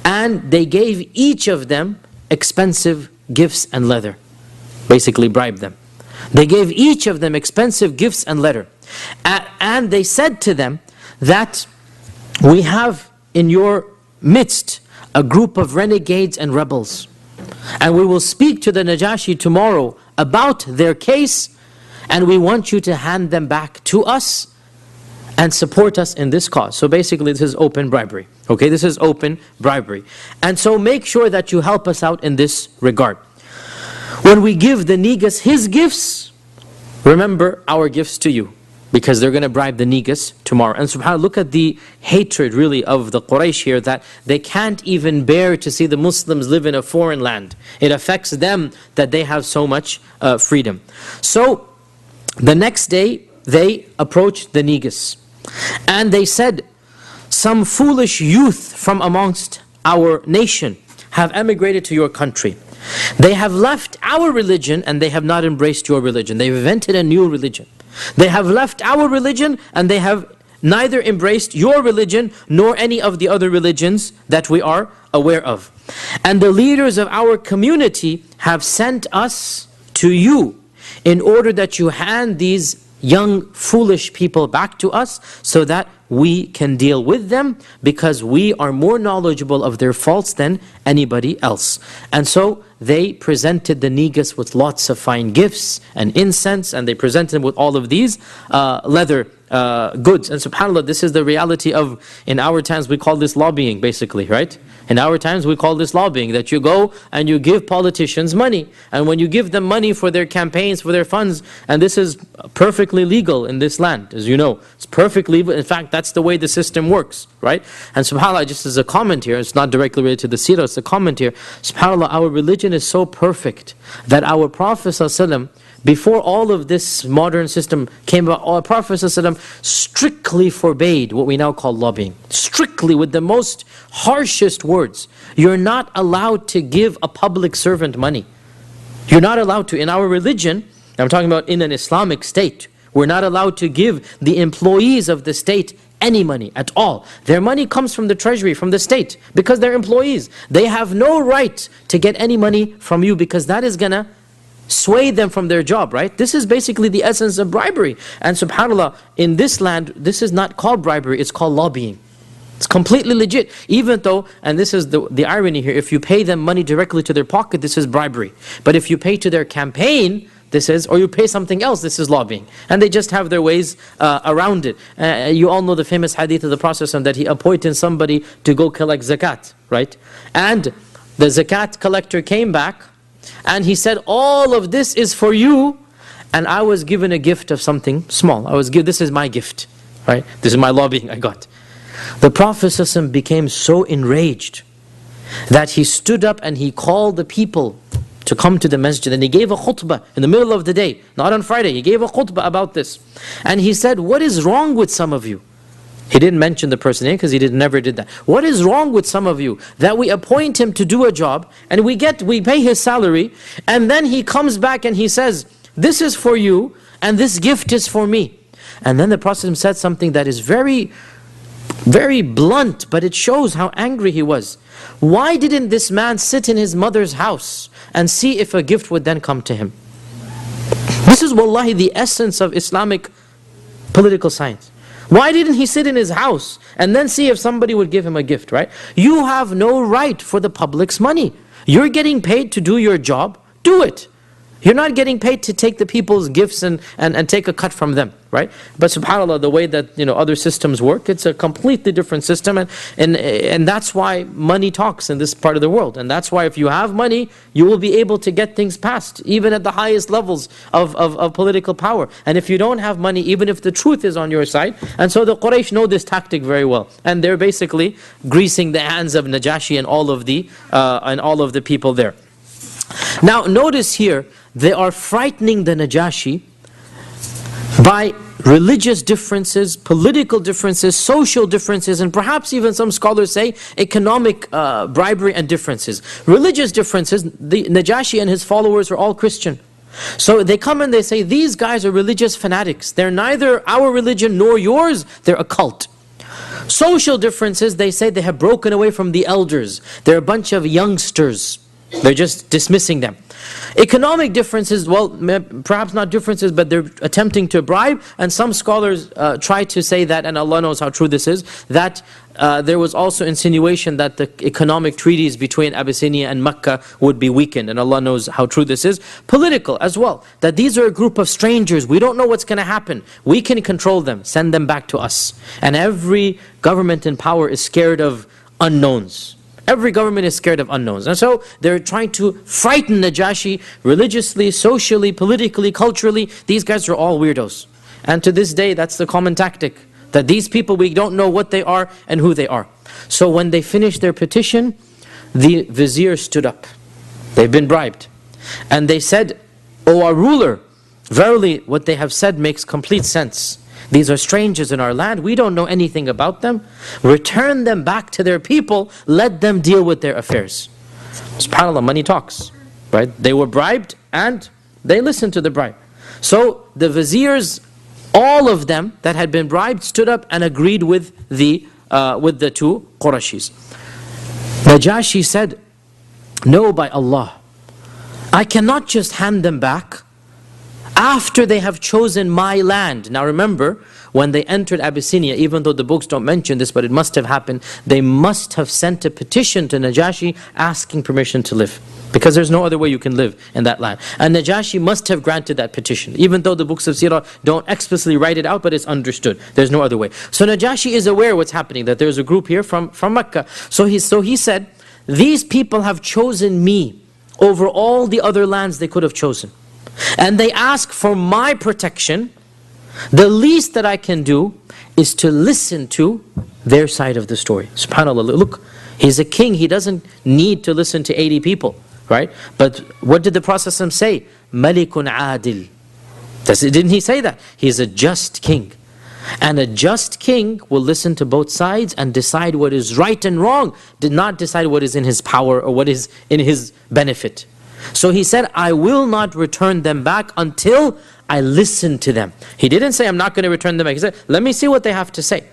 and they gave each of them expensive gifts and leather. Basically bribed them. They gave each of them expensive gifts and leather. And they said to them that we have in your midst a group of renegades and rebels. And we will speak to the Najashi tomorrow about their case, and we want you to hand them back to us and support us in this cause. So basically this is open bribery. Okay, this is open bribery. And so make sure that you help us out in this regard. When we give the Negus his gifts, remember our gifts to you, because they're going to bribe the Negus tomorrow. And subhanAllah, look at the hatred really of the Quraysh here, that they can't even bear to see the Muslims live in a foreign land. It affects them that they have so much freedom. So the next day they approached the Negus and they said, some foolish youth from amongst our nation have emigrated to your country. They have left our religion and they have not embraced your religion. They've invented a new religion. They have left our religion and they have neither embraced your religion nor any of the other religions that we are aware of. And the leaders of our community have sent us to you in order that you hand these young foolish people back to us so that we can deal with them, because we are more knowledgeable of their faults than anybody else. And so they presented the Negus with lots of fine gifts and incense, and they presented him with all of these leather goods. And subhanAllah, this is the reality of, in our times we call this lobbying basically, right? In our times we call this lobbying, that you go and you give politicians money. And when you give them money for their campaigns, for their funds, and this is perfectly legal in this land, as you know. It's perfectly legal. In fact, that's the way the system works, right? And subhanAllah, just as a comment here, it's not directly related to the seerah, it's a comment here. SubhanAllah, our religion is so perfect that our Prophet ﷺ, before all of this modern system came about, our Prophet ﷺ strictly forbade what we now call lobbying. Strictly, with the most harshest words. You're not allowed to give a public servant money. You're not allowed to. In our religion, I'm talking about in an Islamic state, we're not allowed to give the employees of the state any money at all. Their money comes from the treasury, from the state, because they're employees. They have no right to get any money from you, because that is going to sway them from their job, right? This is basically the essence of bribery. And subhanAllah, in this land, this is not called bribery, it's called lobbying. It's completely legit. Even though, and this is the irony here, if you pay them money directly to their pocket, this is bribery. But if you pay to their campaign, this is, or you pay something else, this is lobbying. And they just have their ways around it. You all know the famous hadith of the Prophet that he appointed somebody to go collect zakat, right? And the zakat collector came back and he said, all of this is for you, and I was given a gift of something small. This is my gift, right? This is my lobbying I got. The Prophet ﷺ became so enraged that he stood up and he called the people to come to the masjid, and he gave a khutbah in the middle of the day, not on Friday. He gave a khutbah about this, and he said, what is wrong with some of you? He didn't mention the person name because he never did that. What is wrong with some of you that we appoint him to do a job and we pay his salary, and then he comes back and he says, this is for you and this gift is for me. And then the Prophet said something that is very, very blunt, but it shows how angry he was. Why didn't this man sit in his mother's house and see if a gift would then come to him? This is wallahi the essence of Islamic political science. Why didn't he sit in his house and then see if somebody would give him a gift, right? You have no right for the public's money. You're getting paid to do your job, do it. You're not getting paid to take the people's gifts and take a cut from them, right? But subhanAllah, the way that other systems work, it's a completely different system, and that's why money talks in this part of the world. And that's why if you have money, you will be able to get things passed, even at the highest levels of political power. And if you don't have money, even if the truth is on your side, and so the Quraysh know this tactic very well, and they're basically greasing the hands of Najashi and all of the people there. Now notice here, they are frightening the Najashi by religious differences, political differences, social differences, and perhaps even some scholars say economic bribery and differences. Religious differences, the Najashi and his followers are all Christian. So they come and they say, these guys are religious fanatics. They're neither our religion nor yours, they're a cult. Social differences, they say they have broken away from the elders. They're a bunch of youngsters. They're just dismissing them. Economic differences, well, perhaps not differences, but they're attempting to bribe. And some scholars try to say that, and Allah knows how true this is, that there was also insinuation that the economic treaties between Abyssinia and Mecca would be weakened. And Allah knows how true this is. Political as well, that these are a group of strangers. We don't know what's going to happen. We can control them, send them back to us. And every government in power is scared of unknowns. Every government is scared of unknowns. And so they're trying to frighten Najashi religiously, socially, politically, culturally. These guys are all weirdos. And to this day, that's the common tactic. That these people, we don't know what they are and who they are. So when they finished their petition, the vizier stood up. They've been bribed. And they said, "O our ruler, verily what they have said makes complete sense. These are strangers in our land. We don't know anything about them. Return them back to their people. Let them deal with their affairs." SubhanAllah, money talks. Right? They were bribed and they listened to the bribe. So the viziers, all of them that had been bribed, stood up and agreed with the two Qurayshis. Najashi said, "No, by Allah, I cannot just hand them back after they have chosen my land." Now remember, when they entered Abyssinia, even though the books don't mention this, but it must have happened, they must have sent a petition to Najashi asking permission to live. Because there's no other way you can live in that land. And Najashi must have granted that petition. Even though the books of Seerah don't explicitly write it out, but it's understood. There's no other way. So Najashi is aware what's happening, that there's a group here from Mecca. So he said, "These people have chosen me over all the other lands they could have chosen. And they ask for my protection. The least that I can do is to listen to their side of the story." SubhanAllah, look, he's a king. He doesn't need to listen to 80 people, right? But what did the Prophet say? "Malikun adil." Didn't he say that? He's a just king. And a just king will listen to both sides and decide what is right and wrong. Did not decide what is in his power or what is in his benefit. So he said, "I will not return them back until I listen to them." He didn't say, "I'm not going to return them back." He said, "Let me see what they have to say.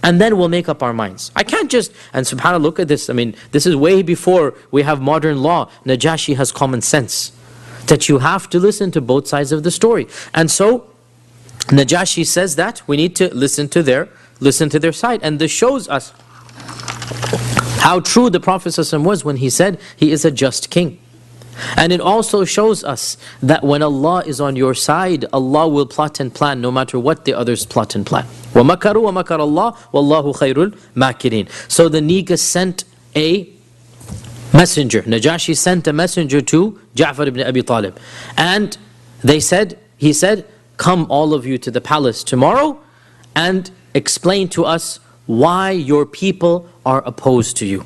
And then we'll make up our minds." I can't just, and subhanAllah, look at this. I mean, this is way before we have modern law. Najashi has common sense. That you have to listen to both sides of the story. And so, Najashi says that we need to listen to their side. And this shows us how true the Prophet ﷺ was when he said he is a just king. And it also shows us that when Allah is on your side, Allah will plot and plan no matter what the others plot and plan. وَمَكَرُوا وَمَكَرَ اللَّهُ وَاللَّهُ خَيْرُ الْمَاكِرِينَ. So the Negus sent a messenger. Najashi sent a messenger to Ja'far ibn Abi Talib. And he said, "Come all of you to the palace tomorrow and explain to us why your people are opposed to you."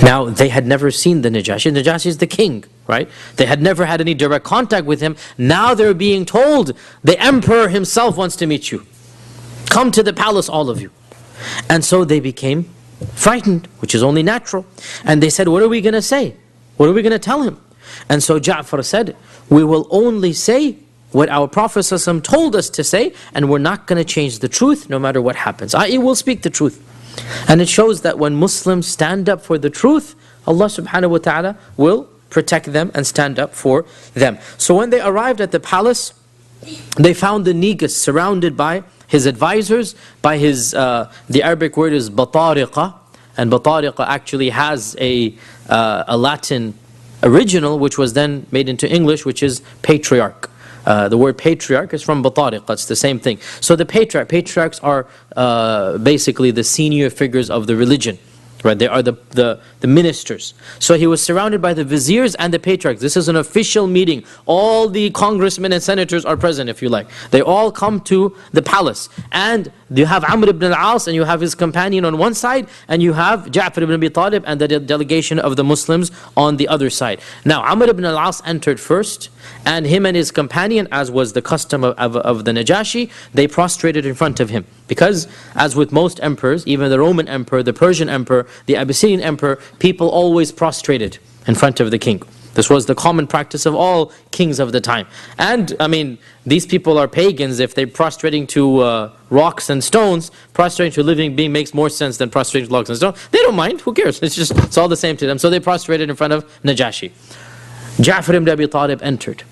Now, they had never seen the Najashi. Najashi is the king, right? They had never had any direct contact with him. Now they're being told, the emperor himself wants to meet you. Come to the palace, all of you. And so they became frightened, which is only natural. And they said, "What are we going to say? What are we going to tell him?" And so Ja'far said, "We will only say what our Prophet ﷺ told us to say, and we're not going to change the truth no matter what happens. I.e., we'll speak the truth." And it shows that when Muslims stand up for the truth, Allah subhanahu wa ta'ala will protect them and stand up for them. So when they arrived at the palace, they found the Negus surrounded by his advisors, by his, the Arabic word is batariqa, and batariqa actually has a Latin original, which was then made into English, which is patriarch. The word patriarch is from batariqa, it's the same thing. So the patriarchs are basically the senior figures of the religion. Right, they are the ministers. So he was surrounded by the viziers and the patriarchs. This is an official meeting. All the congressmen and senators are present, if you like. They all come to the palace. And you have Amr ibn al-As and you have his companion on one side, and you have Ja'far ibn Abi Talib and the delegation of the Muslims on the other side. Now Amr ibn al-As entered first, and him and his companion, as was the custom of the Najashi, they prostrated in front of him. Because as with most emperors, even the Roman emperor, the Persian emperor, the Abyssinian emperor, people always prostrated in front of the king. This was the common practice of all kings of the time. And I mean, these people are pagans. If they're prostrating to rocks and stones, prostrating to a living being makes more sense than prostrating to rocks and stones. They don't mind, who cares? It's all the same to them. So they prostrated in front of Najashi. Ja'far ibn Abi Talib entered.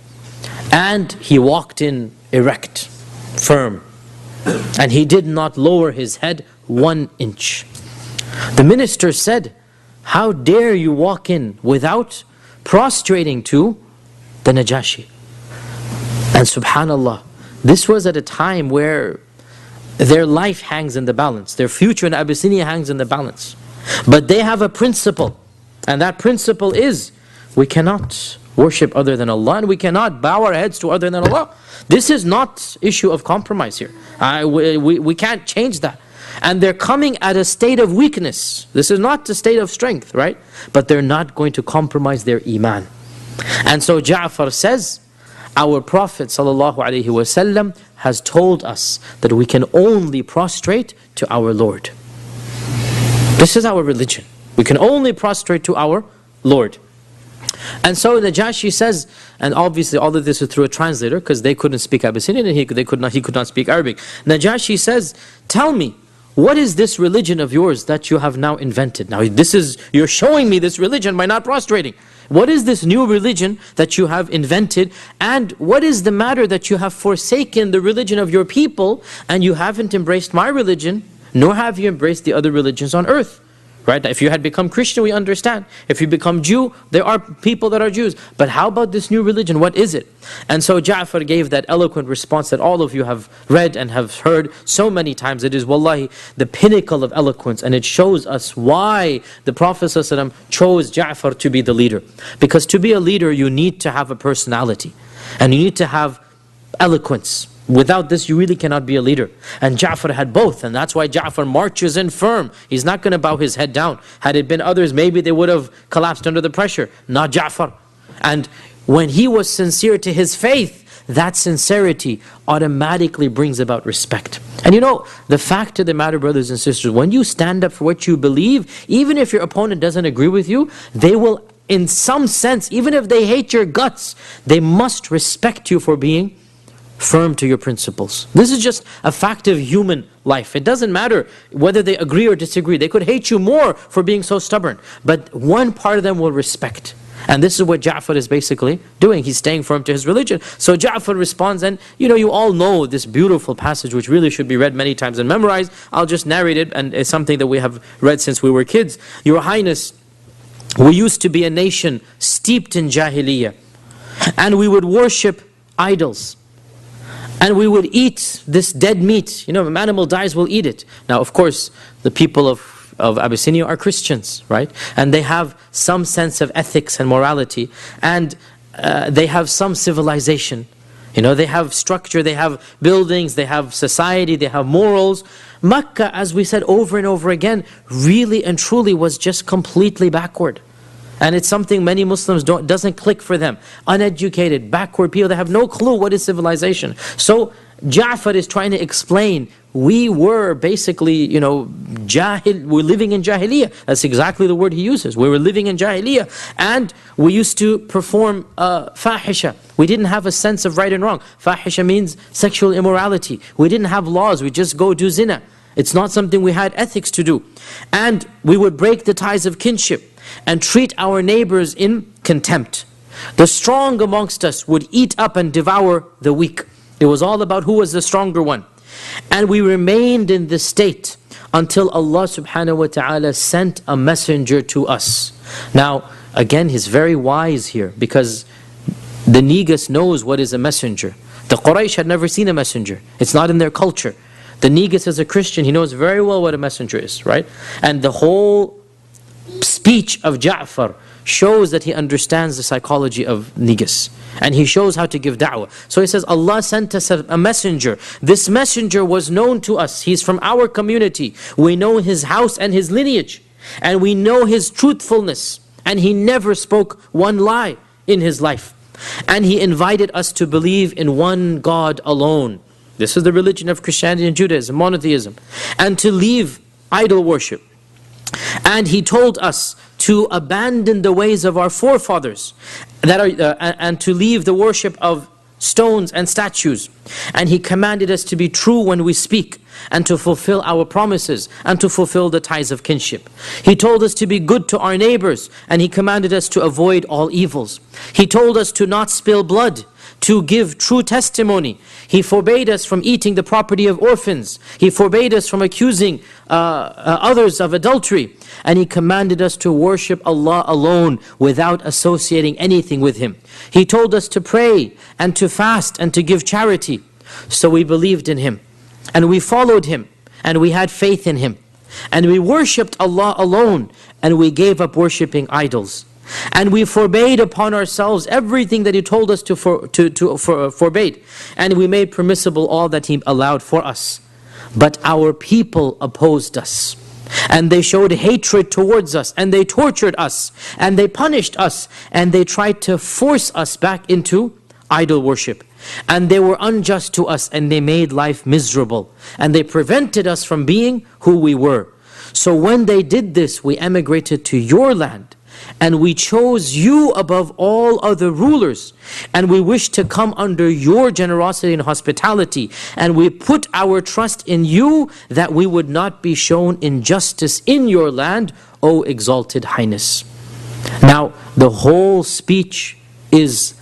And he walked in erect, firm. And he did not lower his head 1 inch. The minister said, "How dare you walk in without prostrating to the Najashi?" And subhanallah, this was at a time where their life hangs in the balance. Their future in Abyssinia hangs in the balance. But they have a principle. And that principle is, we cannot worship other than Allah, and we cannot bow our heads to other than Allah. This is not issue of compromise here. We can't change that. And they're coming at a state of weakness. This is not a state of strength, right? But they're not going to compromise their iman. And so Ja'far says, our Prophet ﷺ has told us that we can only prostrate to our Lord. This is our religion. We can only prostrate to our Lord. And so Najashi says, and obviously all of this is through a translator because they couldn't speak Abyssinian and he could not speak Arabic. Najashi says, "Tell me, what is this religion of yours that you have now invented? Now you're showing me this religion by not prostrating. What is this new religion that you have invented? And what is the matter that you have forsaken the religion of your people and you haven't embraced my religion, nor have you embraced the other religions on earth?" Right? If you had become Christian, we understand. If you become Jew, there are people that are Jews. But how about this new religion? What is it? And so Ja'far gave that eloquent response that all of you have read and have heard so many times. It is wallahi the pinnacle of eloquence, and it shows us why the Prophet ﷺ chose Ja'far to be the leader. Because to be a leader, you need to have a personality. And you need to have eloquence. Without this, you really cannot be a leader. And Ja'far had both, and that's why Ja'far marches in firm. He's not going to bow his head down. Had it been others, maybe they would have collapsed under the pressure. Not Ja'far. And when he was sincere to his faith, that sincerity automatically brings about respect. And you know, the fact of the matter, brothers and sisters, when you stand up for what you believe, even if your opponent doesn't agree with you, they will, in some sense, even if they hate your guts, they must respect you for being firm to your principles. This is just a fact of human life. It doesn't matter whether they agree or disagree. They could hate you more for being so stubborn. But one part of them will respect. And this is what Ja'far is basically doing. He's staying firm to his religion. So Ja'far responds, and you all know this beautiful passage which really should be read many times and memorized. I'll just narrate it, and it's something that we have read since we were kids. Your Highness, we used to be a nation steeped in Jahiliyyah. And we would worship idols. And we would eat this dead meat. If an animal dies, we'll eat it. Now, of course, the people of Abyssinia are Christians, right? And they have some sense of ethics and morality. And they have some civilization. They have structure, they have buildings, they have society, they have morals. Makkah, as we said over and over again, really and truly was just completely backward. And it's something many Muslims doesn't click for them. Uneducated, backward people, they have no clue what is civilization. So Ja'far is trying to explain, we were basically, we're living in Jahiliyyah. That's exactly the word he uses. We were living in Jahiliyyah. And we used to perform fahisha. We didn't have a sense of right and wrong. Fahisha means sexual immorality. We didn't have laws, we just go do zina. It's not something we had ethics to do. And we would break the ties of kinship and treat our neighbors in contempt. The strong amongst us would eat up and devour the weak. It was all about who was the stronger one. And we remained in this state until Allah subhanahu wa ta'ala sent a messenger to us. Now, again, he's very wise here, because the Negus knows what is a messenger. The Quraysh had never seen a messenger. It's not in their culture. The Negus is a Christian. He knows very well what a messenger is, right? And the whole speech of Ja'far shows that he understands the psychology of Negus. And he shows how to give da'wah. So he says, Allah sent us a messenger. This messenger was known to us. He's from our community. We know his house and his lineage. And we know his truthfulness. And he never spoke one lie in his life. And he invited us to believe in one God alone. This is the religion of Christianity and Judaism, monotheism. And to leave idol worship. And He told us to abandon the ways of our forefathers and to leave the worship of stones and statues. And He commanded us to be true when we speak, and to fulfill our promises, and to fulfill the ties of kinship. He told us to be good to our neighbors, and He commanded us to avoid all evils. He told us to not spill blood, to give true testimony. He forbade us from eating the property of orphans. He forbade us from accusing others of adultery. And He commanded us to worship Allah alone without associating anything with Him. He told us to pray and to fast and to give charity. So we believed in Him, and we followed Him, and we had faith in Him. And we worshipped Allah alone, and we gave up worshipping idols. And we forbade upon ourselves everything that He told us to forbade. And we made permissible all that He allowed for us. But our people opposed us, and they showed hatred towards us, and they tortured us, and they punished us, and they tried to force us back into idol worship. And they were unjust to us, and they made life miserable, and they prevented us from being who we were. So when they did this, we emigrated to your land, and we chose you above all other rulers, and we wished to come under your generosity and hospitality, and we put our trust in you that we would not be shown injustice in your land, O exalted highness. Now, the whole speech is,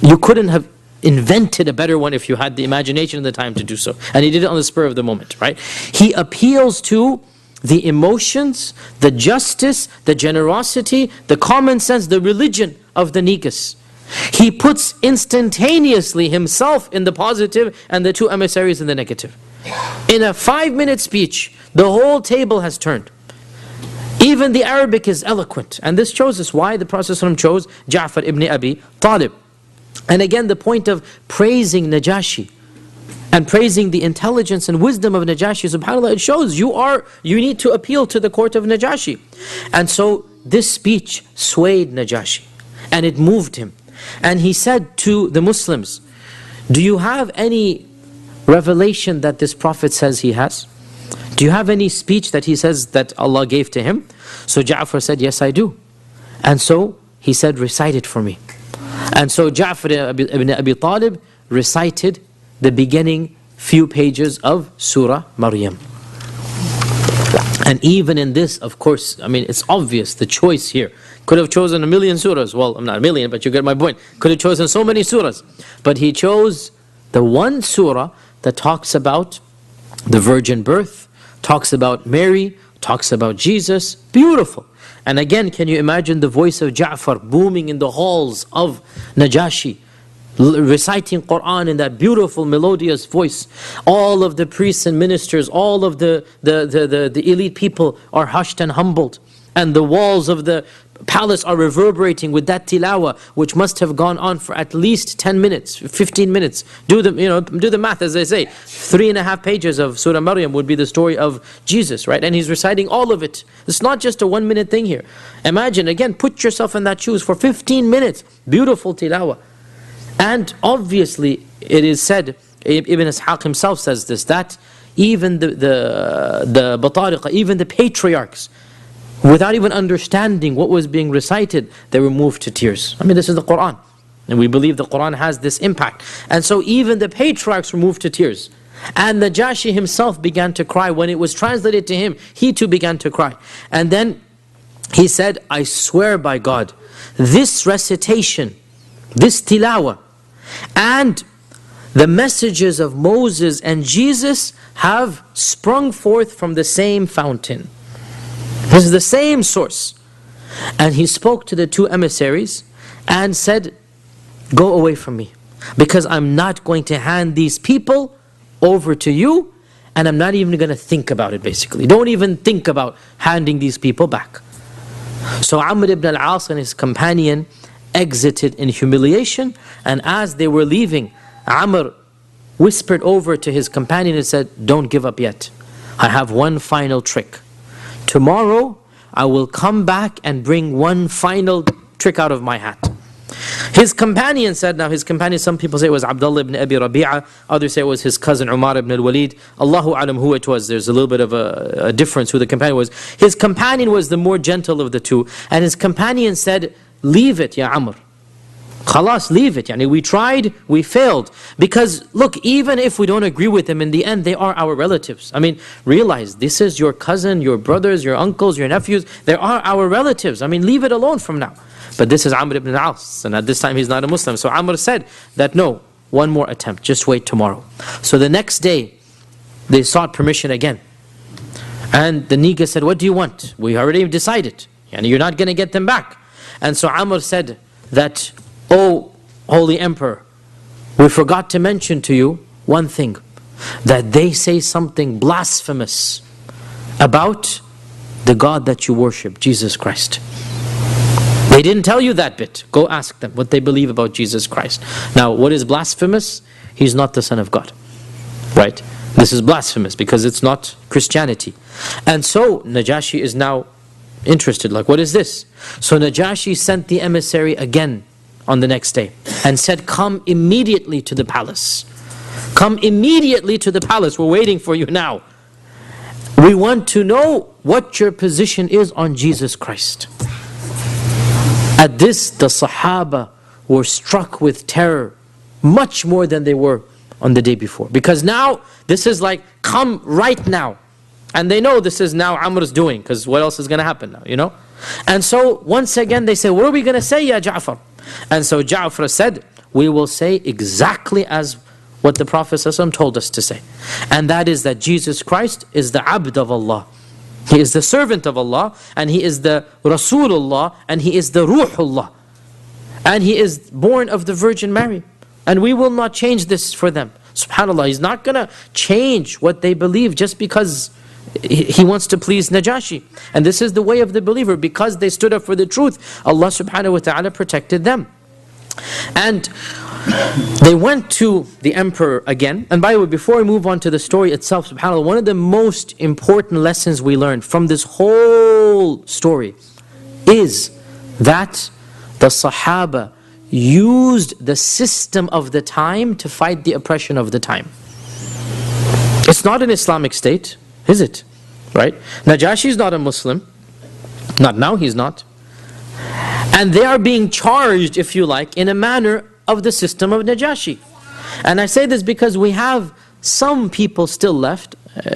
you couldn't have invented a better one if you had the imagination and the time to do so. And He did it on the spur of the moment, right? He appeals to the emotions, the justice, the generosity, the common sense, the religion of the Negus. He puts instantaneously Himself in the positive and the two emissaries in the negative. In a 5-minute speech, the whole table has turned. Even the Arabic is eloquent. And this shows us why the Prophet ﷺ chose Ja'far ibn Abi Talib. And again, the point of praising Najashi and praising the intelligence and wisdom of Najashi, subhanAllah, it shows you need to appeal to the court of Najashi. And so this speech swayed Najashi, and it moved him. And he said to the Muslims, do you have any revelation that this Prophet says he has? Do you have any speech that he says that Allah gave to him? So Ja'far said, yes, I do. And so he said, recite it for me. And so Ja'far ibn Abi Talib recited the beginning few pages of Surah Maryam. And even in this, of course, I mean, it's obvious the choice here. Could have chosen a million surahs. Well, I'm not a million, but you get my point. Could have chosen so many surahs. But he chose the one surah that talks about the virgin birth, talks about Mary, talks about Jesus. Beautiful. And again, can you imagine the voice of Ja'far booming in the halls of Najashi, reciting Qur'an in that beautiful melodious voice? All of the priests and ministers, all of the elite people are hushed and humbled, and the walls of the palace are reverberating with that tilawa, which must have gone on for at least 10 minutes, 15 minutes. Do the math, as they say. 3.5 pages of Surah Maryam would be the story of Jesus, right? And he's reciting all of it. It's not just a 1-minute thing here. Imagine, again, put yourself in that shoes for 15 minutes. Beautiful tilawa. And obviously, it is said, Ibn Ishaq himself says this, that even the Batariqa, even the patriarchs, without even understanding what was being recited, they were moved to tears. I mean, this is the Qur'an. And we believe the Qur'an has this impact. And so even the patriarchs were moved to tears. And Najashi himself began to cry. When it was translated to him, he too began to cry. And then he said, I swear by God, this recitation, this tilawa, and the messages of Moses and Jesus have sprung forth from the same fountain. This is the same source. And he spoke to the two emissaries and said, go away from me, because I'm not going to hand these people over to you, and I'm not even going to think about it, basically. Don't even think about handing these people back. So Amr ibn al-As and his companion exited in humiliation, and as they were leaving, Amr whispered over to his companion and said, don't give up yet. I have one final trick. Tomorrow, I will come back and bring one final trick out of my hat. His companion said, now his companion, some people say it was Abdullah ibn Abi Rabi'ah, others say it was his cousin Umar ibn al-Walid. Allahu alam who it was, there's a little bit of a difference who the companion was. His companion was the more gentle of the two, and his companion said, leave it, Ya Amr. Khalas, leave it. Yani we tried, we failed. Because look, even if we don't agree with them, in the end, they are our relatives. I mean, realize this is your cousin, your brothers, your uncles, your nephews. They are our relatives. I mean, leave it alone from now. But this is Amr ibn al-As, and at this time he's not a Muslim. So Amr said that no, one more attempt, just wait tomorrow. So the next day, they sought permission again. And the Niga said, what do you want? We already decided. Yani you're not going to get them back. And so Amr said that, oh, Holy Emperor, we forgot to mention to you one thing, that they say something blasphemous about the God that you worship, Jesus Christ. They didn't tell you that bit. Go ask them what they believe about Jesus Christ. Now, what is blasphemous? He's not the Son of God. Right? This is blasphemous because it's not Christianity. And so, Najashi is now interested, like, what is this? So Najashi sent the emissary again on the next day and said, come immediately to the palace. Come immediately to the palace. We're waiting for you now. We want to know what your position is on Jesus Christ. At this, the Sahaba were struck with terror much more than they were on the day before. Because now, this is like, come right now. And they know this is now Amr's doing, because what else is going to happen now, you know? And so, once again, they say, what are we going to say, Ya Ja'far? And so Ja'far said, we will say exactly as what the Prophet ﷺ told us to say. And that is that Jesus Christ is the Abd of Allah. He is the servant of Allah, and He is the Rasulullah, and He is the Ruhullah. And He is born of the Virgin Mary. And we will not change this for them. SubhanAllah, He's not going to change what they believe just because He wants to please Najashi. And this is the way of the believer. Because they stood up for the truth, Allah subhanahu wa ta'ala protected them. And they went to the emperor again. And by the way, before we move on to the story itself, subhanAllah, one of the most important lessons we learned from this whole story is that the Sahaba used the system of the time to fight the oppression of the time. It's not an Islamic state, is it? Right? Najashi is not a Muslim. Not now, he's not. And they are being charged, if you like, in a manner of the system of Najashi. And I say this because we have some people still left.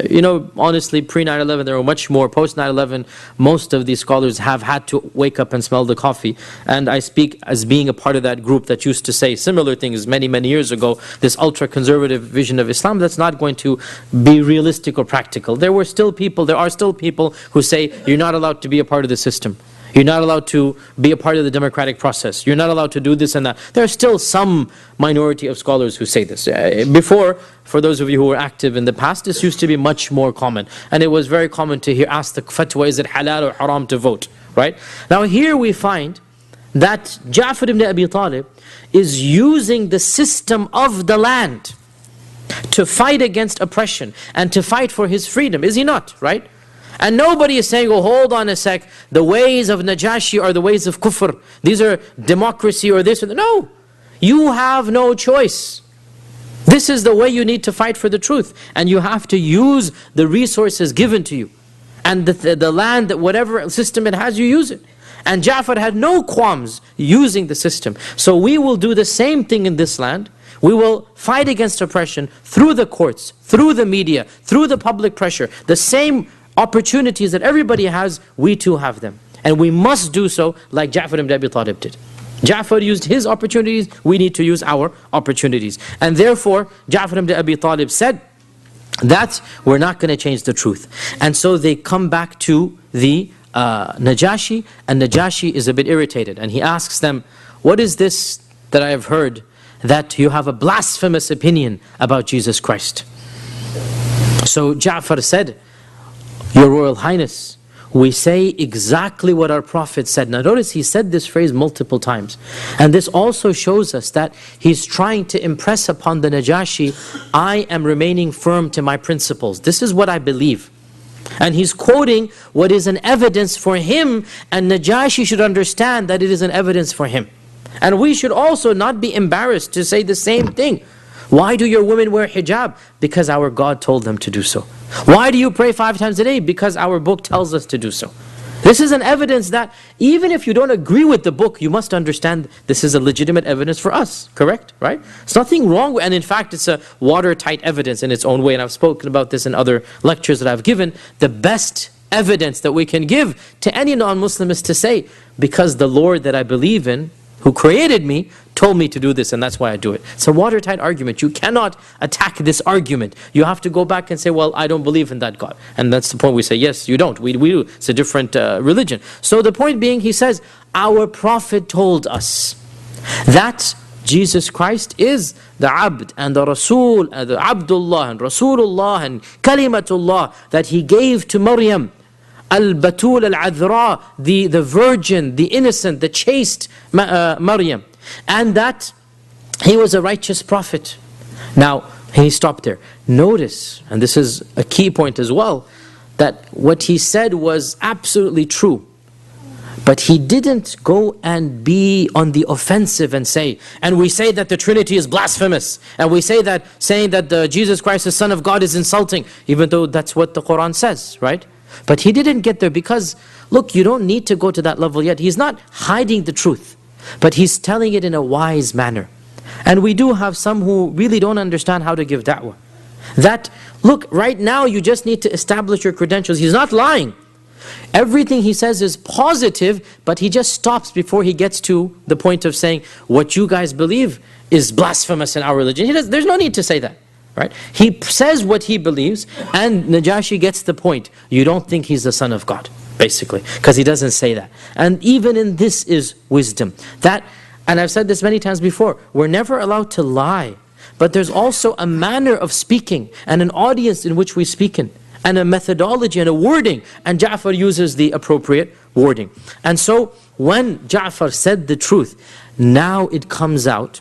You know, honestly, pre-9/11 there were much more. Post-9/11, most of these scholars have had to wake up and smell the coffee. And I speak as being a part of that group that used to say similar things many, many years ago. This ultra-conservative vision of Islam that's not going to be realistic or practical. There are still people who say you're not allowed to be a part of the system. You're not allowed to be a part of the democratic process. You're not allowed to do this and that. There are still some minority of scholars who say this. Before, for those of you who were active in the past, this used to be much more common. And it was very common to hear, ask the fatwa, is it halal or haram to vote? Right? Now here we find that Ja'far ibn Abi Talib is using the system of the land to fight against oppression and to fight for his freedom. Is he not? Right? And nobody is saying, oh, hold on a sec, the ways of Najashi are the ways of kufr. These are democracy or this or that. No, you have no choice. This is the way you need to fight for the truth. And you have to use the resources given to you. And the land, whatever system it has, you use it. And Ja'far had no qualms using the system. So we will do the same thing in this land. We will fight against oppression through the courts, through the media, through the public pressure. The same opportunities that everybody has, we too have them. And we must do so like Ja'far ibn Abi Talib did. Ja'far used his opportunities, we need to use our opportunities. And therefore, Ja'far ibn Abi Talib said that we're not going to change the truth. And so they come back to the Najashi, and Najashi is a bit irritated. And he asks them, what is this that I have heard, that you have a blasphemous opinion about Jesus Christ? So Ja'far said, Your Royal Highness, we say exactly what our Prophet said. Now notice he said this phrase multiple times. And this also shows us that he's trying to impress upon the Najashi, I am remaining firm to my principles. This is what I believe. And he's quoting what is an evidence for him, and Najashi should understand that it is an evidence for him. And we should also not be embarrassed to say the same thing. Why do your women wear hijab? Because our God told them to do so. Why do you pray 5 times a day? Because our book tells us to do so. This is an evidence that even if you don't agree with the book, you must understand this is a legitimate evidence for us. Correct? Right? There's nothing wrong with, and in fact it's a watertight evidence in its own way, and I've spoken about this in other lectures that I've given. The best evidence that we can give to any non-Muslim is to say, because the Lord that I believe in, who created me, told me to do this, and that's why I do it. It's a watertight argument. You cannot attack this argument. You have to go back and say, well, I don't believe in that God. And that's the point we say, yes, you don't. We do. It's a different religion. So the point being, he says, our Prophet told us that Jesus Christ is the Abd and the Rasul, the Abdullah and Rasulullah and Kalimatullah that he gave to Maryam. Al-Batul al-Adhra, the virgin, the innocent, the chaste Maryam. And that he was a righteous prophet. Now, he stopped there. Notice, and this is a key point as well, that what he said was absolutely true. But he didn't go and be on the offensive and say, and we say that the Trinity is blasphemous, and we say that saying that Jesus Christ, the Son of God, is insulting, even though that's what the Quran says, right? But he didn't get there because, look, you don't need to go to that level yet. He's not hiding the truth, but he's telling it in a wise manner. And we do have some who really don't understand how to give da'wah. That, look, right now you just need to establish your credentials. He's not lying. Everything he says is positive, but he just stops before he gets to the point of saying, what you guys believe is blasphemous in our religion. There's no need to say that. Right? He says what he believes, and Najashi gets the point. You don't think he's the son of God, basically, because he doesn't say that. And even in this is wisdom. That, and I've said this many times before, we're never allowed to lie. But there's also a manner of speaking, and an audience in which we speak in, and a methodology and a wording, and Ja'far uses the appropriate wording. And so, when Ja'far said the truth, now it comes out,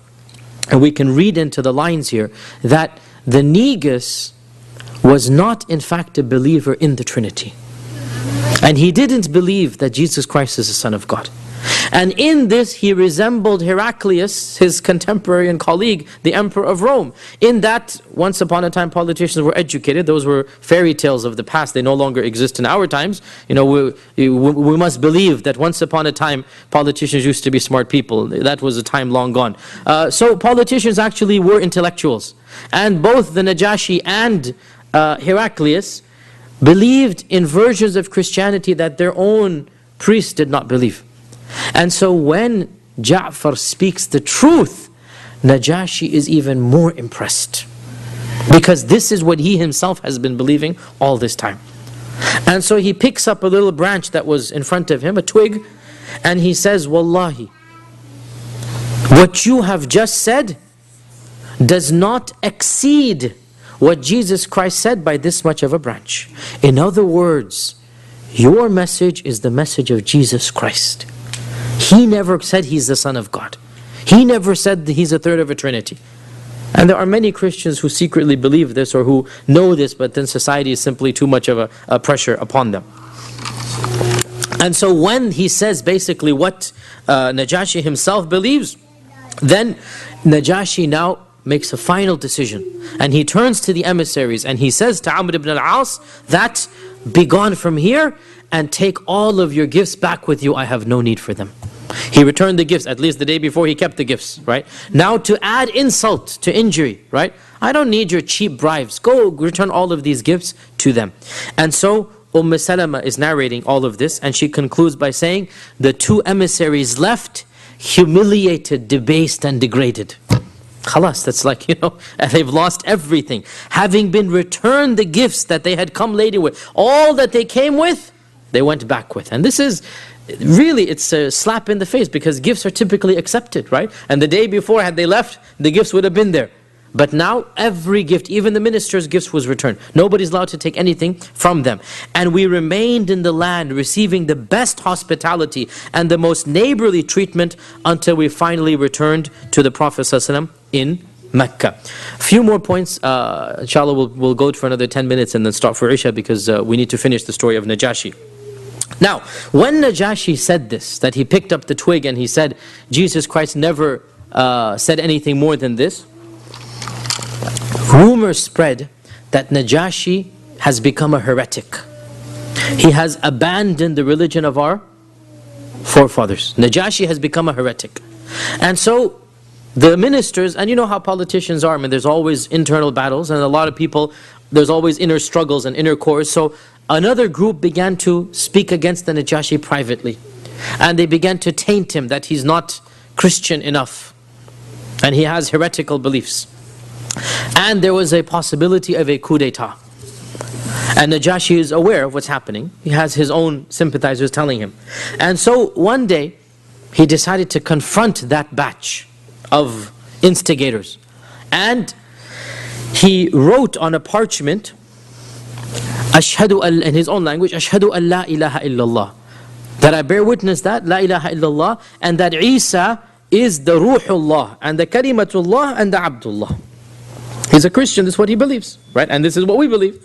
and we can read into the lines here, that the Negus was not in fact a believer in the Trinity. And he didn't believe that Jesus Christ is the Son of God. And in this he resembled Heraclius, his contemporary and colleague, the Emperor of Rome. In that, once upon a time politicians were educated. Those were fairy tales of the past. They no longer exist in our times. You know, we must believe that once upon a time politicians used to be smart people. That was a time long gone. So politicians actually were intellectuals. And both the Najashi and Heraclius believed in versions of Christianity that their own priests did not believe. And so when Ja'far speaks the truth, Najashi is even more impressed. Because this is what he himself has been believing all this time. And so he picks up a little branch that was in front of him, a twig, and he says, Wallahi, what you have just said does not exceed what Jesus Christ said by this much of a branch. In other words, your message is the message of Jesus Christ. He never said he's the Son of God. He never said that he's a third of a Trinity. And there are many Christians who secretly believe this or who know this, but then society is simply too much of a pressure upon them. And so when he says basically what Najashi himself believes, then Najashi now makes a final decision. And he turns to the emissaries and he says to Amr ibn al-As that, begone from here and take all of your gifts back with you. I have no need for them. He returned the gifts, at least the day before he kept the gifts, right? Now to add insult to injury, right? I don't need your cheap bribes. Go return all of these gifts to them. And so Salama is narrating all of this, and she concludes by saying, the two emissaries left, humiliated, debased, and degraded. Khalas, that's like, they've lost everything. Having been returned the gifts that they had come laden with, all that they came with, they went back with. And this is, really, it's a slap in the face, because gifts are typically accepted, right? And the day before, had they left, the gifts would have been there. But now, every gift, even the minister's gifts, was returned. Nobody's allowed to take anything from them. And we remained in the land, receiving the best hospitality and the most neighborly treatment until we finally returned to the Prophet ﷺ in Mecca. A few more points, inshallah we'll go for another 10 minutes and then stop for Isha, because we need to finish the story of Najashi. Now, when Najashi said this, that he picked up the twig and he said, Jesus Christ never said anything more than this, rumors spread that Najashi has become a heretic. He has abandoned the religion of our forefathers. Najashi has become a heretic. And so the ministers, and you know how politicians are, I mean, there's always internal battles, and a lot of people, there's always inner struggles and inner cores. So another group began to speak against the Najashi privately. And they began to taint him that he's not Christian enough. And he has heretical beliefs. And there was a possibility of a coup d'etat. And Najashi is aware of what's happening. He has his own sympathizers telling him. And so one day, he decided to confront that batch of instigators. And he wrote on a parchment, in his own language, Ashhadu an la ilaha illallah. That I bear witness that, la ilaha illallah, and that Isa is the Ruhullah, and the Kalimatullah, and the Abdullah. He's a Christian, this is what he believes, right? And this is what we believe.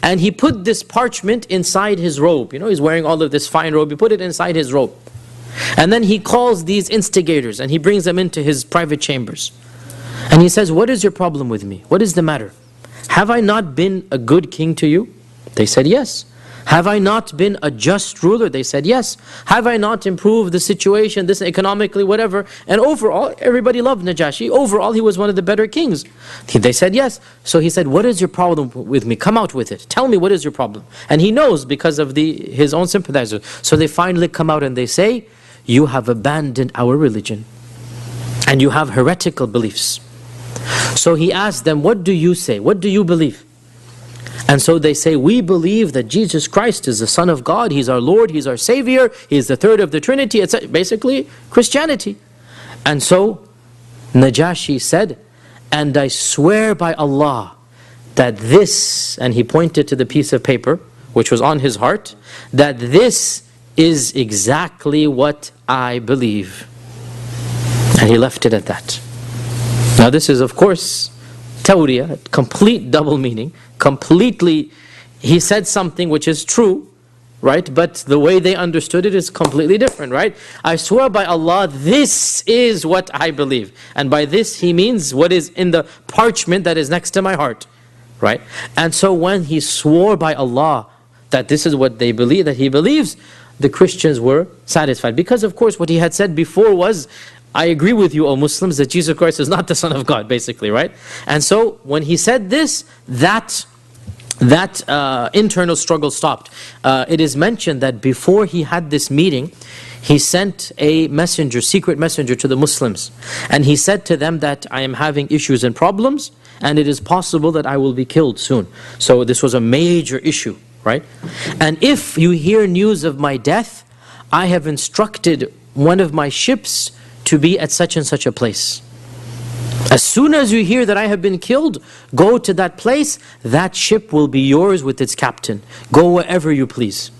And he put this parchment inside his robe. You know, he's wearing all of this fine robe. He put it inside his robe. And then he calls these instigators and he brings them into his private chambers. And he says, what is your problem with me? What is the matter? Have I not been a good king to you? They said, yes. Have I not been a just ruler? They said, yes. Have I not improved the situation, this economically, whatever? And overall, everybody loved Najashi. Overall, he was one of the better kings. They said, yes. So he said, what is your problem with me? Come out with it. Tell me, what is your problem? And he knows because of his own sympathizers. So they finally come out and they say, you have abandoned our religion. And you have heretical beliefs. So he asked them, what do you say? What do you believe? And so they say, we believe that Jesus Christ is the Son of God, He's our Lord, He's our Savior, He is the third of the Trinity, etc. Basically, Christianity. And so, Najashi said, and I swear by Allah that this, and he pointed to the piece of paper, which was on his heart, that this is exactly what I believe. And he left it at that. Now this is, of course, tawriyah, complete double meaning. Completely, he said something which is true, right? But the way they understood it is completely different, right? I swear by Allah, this is what I believe. And by this, he means what is in the parchment that is next to my heart, right? And so when he swore by Allah that this is what they believe, that he believes, the Christians were satisfied. Because of course, what he had said before was, I agree with you, O Muslims, that Jesus Christ is not the Son of God, basically, right? And so, when he said this, that internal struggle stopped. It is mentioned that before he had this meeting, he sent a messenger, secret messenger to the Muslims. And he said to them that I am having issues and problems, and it is possible that I will be killed soon. So this was a major issue, right? And if you hear news of my death, I have instructed one of my ships to be at such and such a place. As soon as you hear that I have been killed, go to that place, that ship will be yours with its captain. Go wherever you please.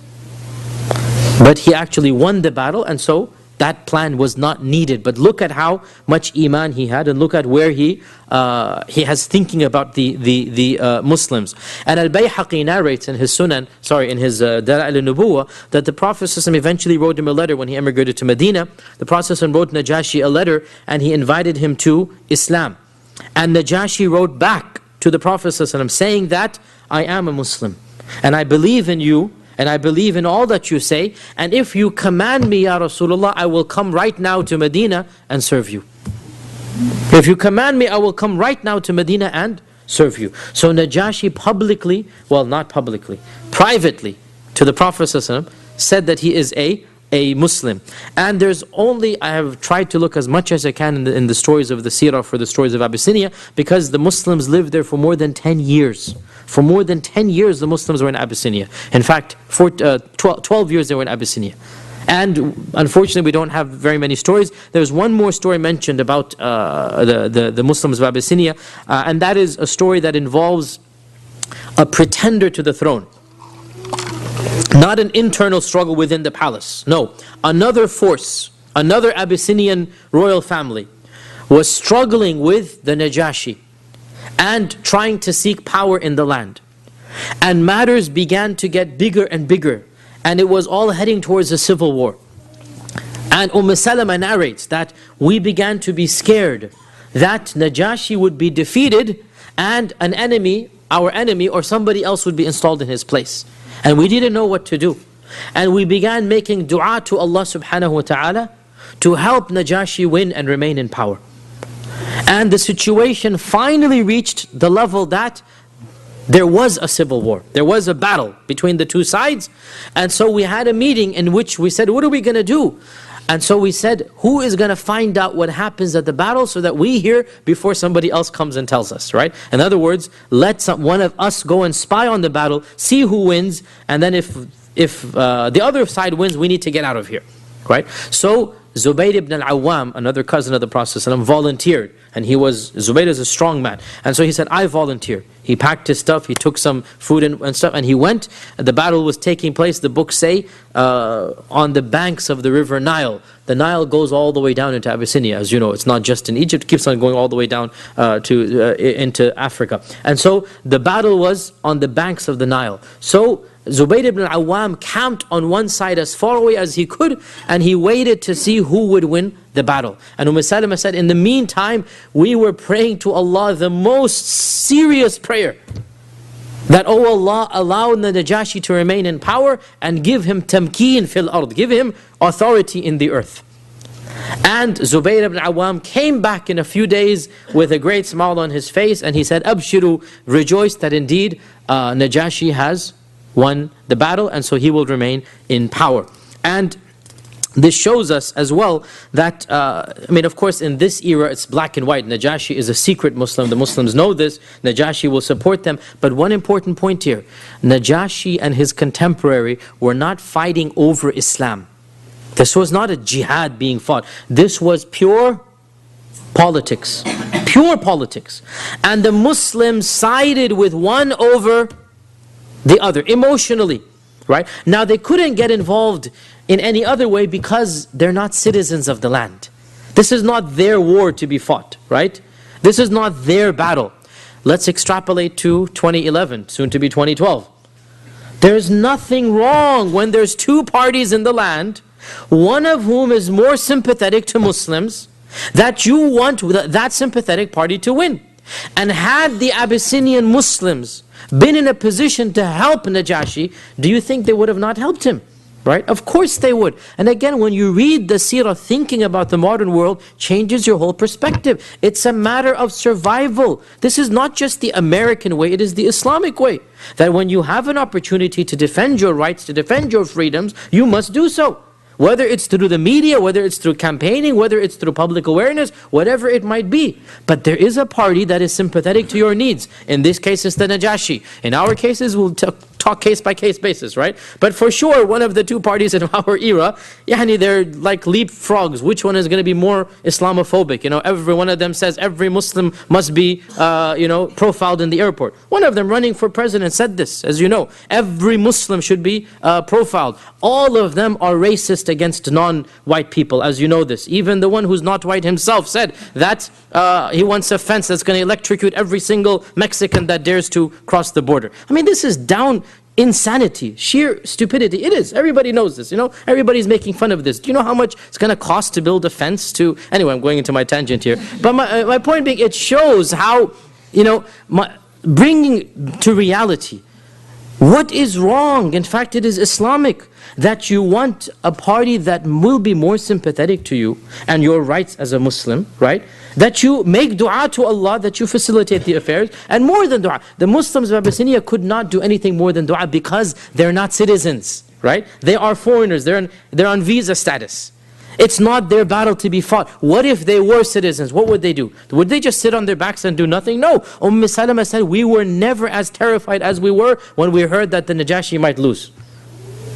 But he actually won the battle, and so that plan was not needed. But look at how much iman he had, and look at where he has thinking about the Muslims. And Al-Bayhaqi narrates in his Sunan, in his Dala'il al-Nubuwah, that the Prophet ﷺ eventually wrote him a letter when he emigrated to Medina. The Prophet ﷺ wrote Najashi a letter, and he invited him to Islam. And Najashi wrote back to the Prophet ﷺ saying that, I am a Muslim, and I believe in you, and I believe in all that you say, and if you command me, Ya Rasulullah, I will come right now to Medina and serve you. If you command me, I will come right now to Medina and serve you. So Najashi publicly, well not publicly, privately to the Prophet ﷺ said that he is a Muslim. And there's only, I have tried to look as much as I can in the stories of the Seerah, for the stories of Abyssinia, because the Muslims lived there for more than 10 years. For more than 10 years the Muslims were in Abyssinia. In fact, for 12 years they were in Abyssinia. And unfortunately we don't have very many stories. There's one more story mentioned about the Muslims of Abyssinia, and that is a story that involves a pretender to the throne. Not an internal struggle within the palace. No, another force, another Abyssinian royal family was struggling with the Najashi and trying to seek power in the land. And matters began to get bigger and bigger. and it was all heading towards a civil war. And Salama narrates that we began to be scared that Najashi would be defeated and an enemy, our enemy or somebody else would be installed in his place. And we didn't know what to do. And we began making dua to Allah subhanahu wa ta'ala to help Najashi win and remain in power. And the situation finally reached the level that there was a civil war. There was a battle between the two sides. And so we had a meeting in which we said, what are we going to do? And so we said, who is going to find out what happens at the battle so that we hear before somebody else comes and tells us, right? In other words, let one of us go and spy on the battle, see who wins, and then if the other side wins, we need to get out of here, right? So Zubayr ibn al-Awwam, another cousin of the Prophet ﷺ, volunteered. And Zubayr is a strong man. And so he said, I volunteer. He packed his stuff, he took some food and stuff, and he went. The battle was taking place, the books say, on the banks of the river Nile. The Nile goes all the way down into Abyssinia. As you know, it's not just in Egypt, it keeps on going all the way down into Africa. And so the battle was on the banks of the Nile. So Zubayr ibn al-Awwam camped on one side as far away as he could, and he waited to see who would win the battle. And Salama said, in the meantime, we were praying to Allah the most serious prayer, that, oh Allah, allow the Najashi to remain in power and give him tamkeen fil ard, give him authority in the earth. And Zubayr ibn Awwam came back in a few days with a great smile on his face, and he said, Abshiru, rejoice that indeed Najashi has won the battle, and so he will remain in power. And this shows us as well that, of course, in this era, it's black and white. Najashi is a secret Muslim. The Muslims know this. Najashi will support them. But one important point here, Najashi and his contemporary were not fighting over Islam. This was not a jihad being fought. This was pure politics. Pure politics. And the Muslims sided with one over the other, emotionally, right? Now they couldn't get involved in any other way because they're not citizens of the land. This is not their war to be fought, right? This is not their battle. Let's extrapolate to 2011, soon to be 2012. There's nothing wrong when there's two parties in the land, one of whom is more sympathetic to Muslims, that you want that sympathetic party to win. And had the Abyssinian Muslims been in a position to help Najashi, do you think they would have not helped him? Right? Of course they would. And again, when you read the seerah, thinking about the modern world changes your whole perspective. It's a matter of survival. This is not just the American way, it is the Islamic way. That when you have an opportunity to defend your rights, to defend your freedoms, you must do so. Whether it's through the media, whether it's through campaigning, whether it's through public awareness, whatever it might be. But there is a party that is sympathetic to your needs. In this case, it's the Najashi. In our cases, we'll talk case by case basis, right? But for sure, one of the two parties in our era, they're like leapfrogs. Which one is going to be more Islamophobic? Every one of them says every Muslim must be, profiled in the airport. One of them running for president said this, as you know. Every Muslim should be profiled. All of them are racist against non-white people, as you know this. Even the one who's not white himself said that he wants a fence that's going to electrocute every single Mexican that dares to cross the border. This is down insanity, sheer stupidity. It is. Everybody knows this. Everybody's making fun of this. Do you know how much it's going to cost to build a fence to... Anyway, I'm going into my tangent here. But my point being, it shows how, bringing to reality what is wrong. In fact, it is Islamic that you want a party that will be more sympathetic to you and your rights as a Muslim, right? That you make dua to Allah, that you facilitate the affairs. And more than dua, the Muslims of Abyssinia could not do anything more than dua because they're not citizens, right? They are foreigners, they're on visa status. It's not their battle to be fought. What if they were citizens? What would they do? Would they just sit on their backs and do nothing? No. Salama said, we were never as terrified as we were when we heard that the Najashi might lose.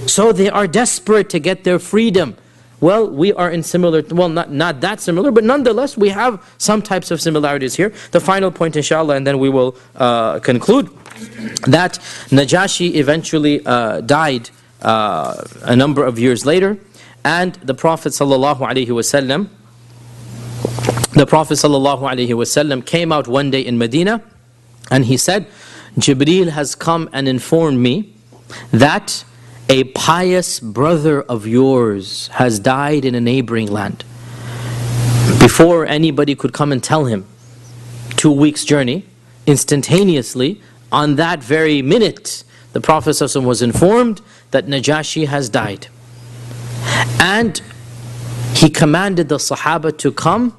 So they are desperate to get their freedom. Well, we are in similar, not that similar, but nonetheless, we have some types of similarities here. The final point, inshallah, and then we will conclude, that Najashi eventually died a number of years later, and the Prophet ﷺ came out one day in Medina, and he said, Jibreel has come and informed me that a pious brother of yours has died in a neighboring land, before anybody could come and tell him, 2 weeks journey, instantaneously, on that very minute, the Prophet ﷺ was informed that Najashi has died. And he commanded the Sahaba to come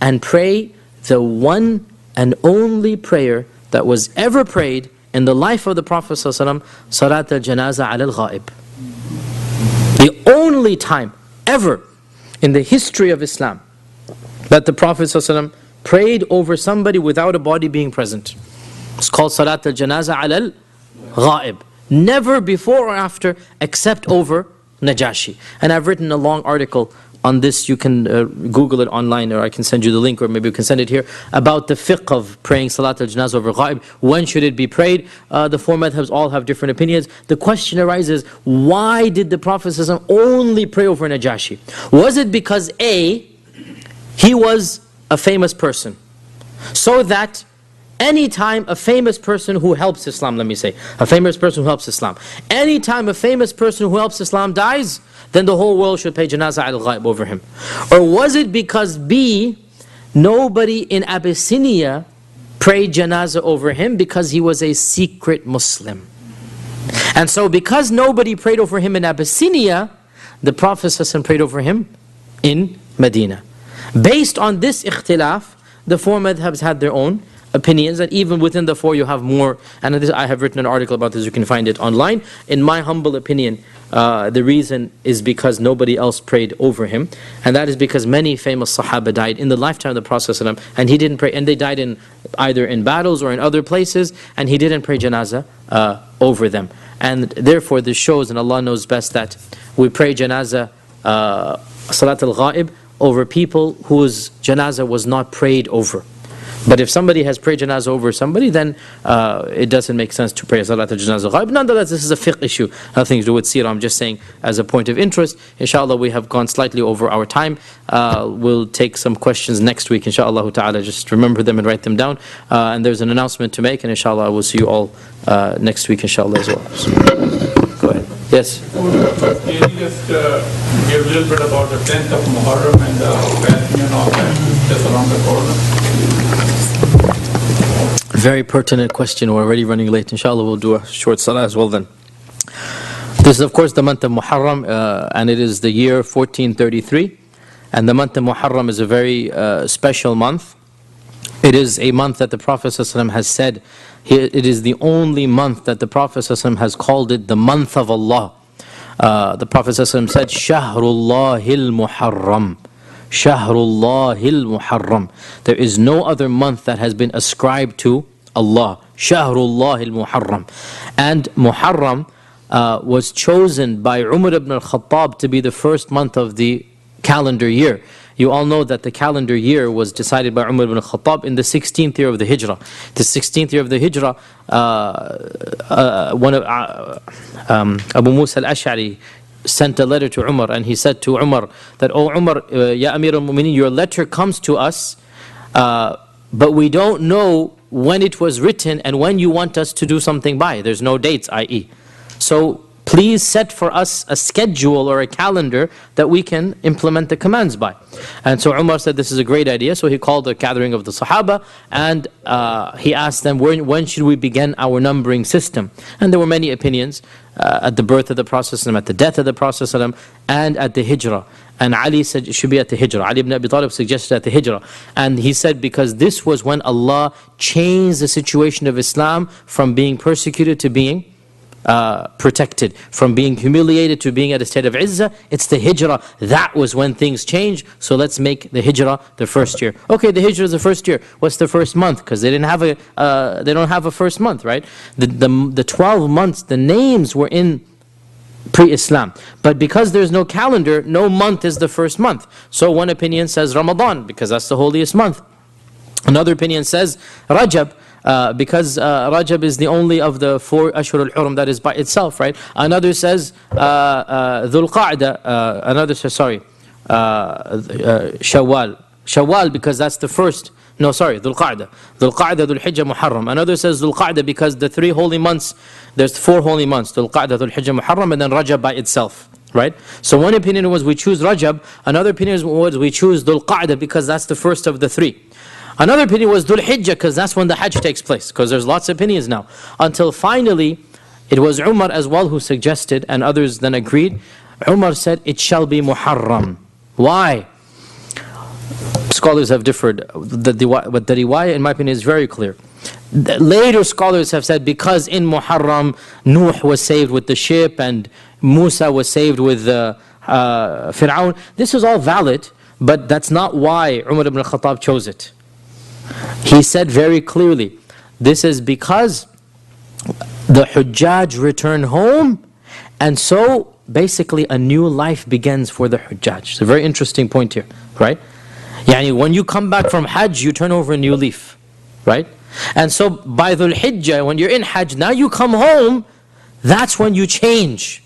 and pray the one and only prayer that was ever prayed in the life of the Prophet ﷺ, Salat al-Janaza al-Ghaib. The only time ever in the history of Islam that the Prophet ﷺ prayed over somebody without a body being present. It's called Salat al-Janaza al-Ghaib. Never before or after except over Najashi. And I've written a long article on this. You can Google it online, or I can send you the link, or maybe you can send it here, about the fiqh of praying Salat al-Janazah over Ghaib. When should it be prayed? The four madhabs all have different opinions. The question arises, why did the Prophet ﷺ only pray over Najashi? Was it because A, he was a famous person, so that anytime a famous person who helps Islam, let me say, a famous person who helps Islam, anytime a famous person who helps Islam dies, then the whole world should pay Janazah al-Ghaib over him? Or was it because B, nobody in Abyssinia prayed Janazah over him because he was a secret Muslim? And so because nobody prayed over him in Abyssinia, the Prophet ﷺ prayed over him in Medina. Based on this ikhtilaf, the four madhabs had their own opinions, and even within the four you have more, and this, I have written an article about this, you can find it online. In my humble opinion, the reason is because nobody else prayed over him, and that is because many famous Sahaba died in the lifetime of the Prophet ﷺ, and he didn't pray, and they died in either in battles or in other places, and he didn't pray Janazah over them. And therefore this shows, and Allah knows best, that we pray Janazah, Salat al-Ghaib, over people whose Janazah was not prayed over. But if somebody has prayed Janazah over somebody, then it doesn't make sense to pray Salat al-Janazah Ghaib. Nonetheless, this is a fiqh issue, nothing to do with Seerah. I'm just saying as a point of interest. Inshallah, we have gone slightly over our time. We'll take some questions next week, inshallah ta'ala. Just remember them and write them down. And there's an announcement to make, and inshallah I will see you all next week, inshallah, as well. So, go ahead. Yes? Can you just give a little bit about the 10th of Muharram and the fasting and all that, just around the corner? Very pertinent question. We're already running late. Inshallah, we'll do a short salah as well then. This is of course the month of Muharram, and it is the year 1433. And the month of Muharram is a very special month. It is a month that the Prophet ﷺ has said, it is the only month that the Prophet ﷺ has called it the month of Allah. The Prophet ﷺ said, Shahrullahil Muharram. Shahrullahil Muharram. There is no other month that has been ascribed to Allah. Shahrullahil Muharram. And Muharram was chosen by Umar ibn al-Khattab to be the first month of the calendar year. You all know that the calendar year was decided by Umar ibn al-Khattab in the 16th year of the Hijrah. The 16th year of the Hijrah, Abu Musa al-Ash'ari sent a letter to Umar, and he said to Umar that, "Oh Umar, Ya Amir al-Mu'mineen, your letter comes to us, but we don't know when it was written and when you want us to do something by. There's no dates, i.e. So please set for us a schedule or a calendar that we can implement the commands by." And so Umar said, this is a great idea. So he called a gathering of the Sahaba, and he asked them, when should we begin our numbering system? And there were many opinions at the birth of the Prophet, at the death of the Prophet, and at the Hijrah. And Ali said it should be at the Hijrah. Ali ibn Abi Talib suggested at the Hijrah. And he said because this was when Allah changed the situation of Islam from being persecuted to being protected, from being humiliated to being at a state of izzah. It's the Hijrah. That was when things changed. So let's make the Hijrah the first year. Okay, the Hijrah is the first year. What's the first month? Because they didn't have a, they don't have a first month, right? The 12 months, the names were in pre-Islam. But because there's no calendar, no month is the first month. So one opinion says Ramadan, because that's the holiest month. Another opinion says Rajab, because Rajab is the only of the 4 Ashhur al-Hurum that is by itself, right? Another says Dhul Qa'dah, another says, Shawwal. Shawwal, because that's the first No, sorry, Dhul Qa'dah. Dhul Qa'dah, Dhul Hijjah, Muharram. Another says Dhul Qa'dah because the 3 holy months, there's 4 holy months, Dhul Qa'dah, Dhul Hijjah, Muharram, and then Rajab by itself. Right? So one opinion was we choose Rajab, another opinion was we choose Dhul Qa'dah because that's the first of the 3. Another opinion was Dhul Hijjah because that's when the Hajj takes place, because there's lots of opinions now. Until finally, it was Umar as well who suggested, and others then agreed. Umar said, it shall be Muharram. Why? Scholars have differed, but the riwayah in my opinion is very clear. Later scholars have said because in Muharram, Nuh was saved with the ship and Musa was saved with Fir'aun. This is all valid, but that's not why Umar ibn al-Khattab chose it. He said very clearly, this is because the Hujjaj return home, and so basically a new life begins for the Hujjaj. It's a very interesting point here, right? Yani when you come back from Hajj, you turn over a new leaf, right? And so by Dhul Hijjah, when you're in Hajj, now you come home, that's when you change.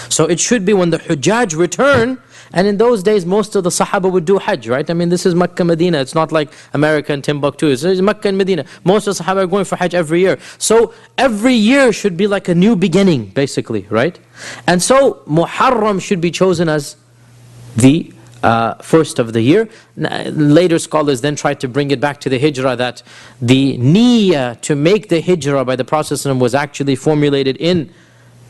So it should be when the Hujjaj return, and in those days most of the Sahaba would do Hajj, right? I mean, this is Makkah, Medina, it's not like America and Timbuktu, it's Makkah and Medina. Most of the Sahaba are going for Hajj every year. So every year should be like a new beginning, basically, right? And so Muharram should be chosen as the first of the year. Later scholars then tried to bring it back to the Hijrah, that the niyyah to make the Hijrah by the Prophet was actually formulated in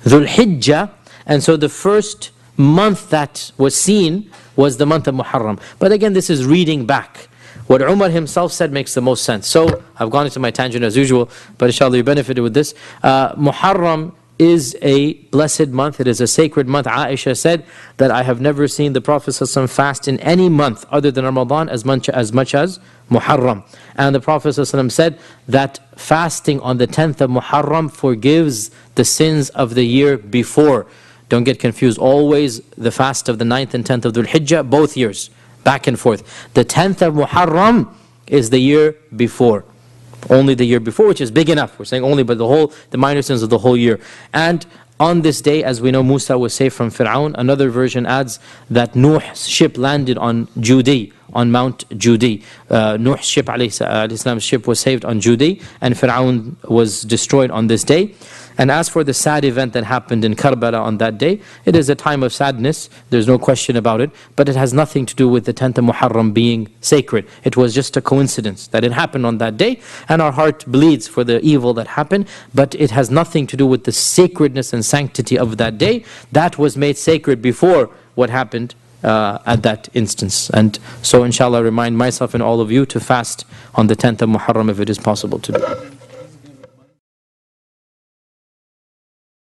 Dhul Hijjah, and so the first month that was seen was the month of Muharram. But again, this is reading back. What Umar himself said makes the most sense. So I've gone into my tangent as usual, but inshallah you benefited with this. Muharram is a blessed month, it is a sacred month. Aisha said that I have never seen the Prophet ﷺ fast in any month other than Ramadan as much as Muharram. And the Prophet ﷺ said that fasting on the 10th of Muharram forgives the sins of the year before. Don't get confused, always the fast of the 9th and 10th of Dhul Hijjah, both years, back and forth. The 10th of Muharram is the year before. Only the year before, which is big enough. We're saying only, but the minor sins of the whole year. And on this day, as we know, Musa was saved from Fir'aun. Another version adds that Nuh's ship landed on Judi, on Mount Judi. Nuh's ship, Islam's ship, was saved on Judi, and Fir'aun was destroyed on this day. And as for the sad event that happened in Karbala on that day, it is a time of sadness, there's no question about it, but it has nothing to do with the 10th of Muharram being sacred. It was just a coincidence that it happened on that day, and our heart bleeds for the evil that happened, but it has nothing to do with the sacredness and sanctity of that day. That was made sacred before what happened at that instance. And so inshallah, I remind myself and all of you to fast on the 10th of Muharram if it is possible to do.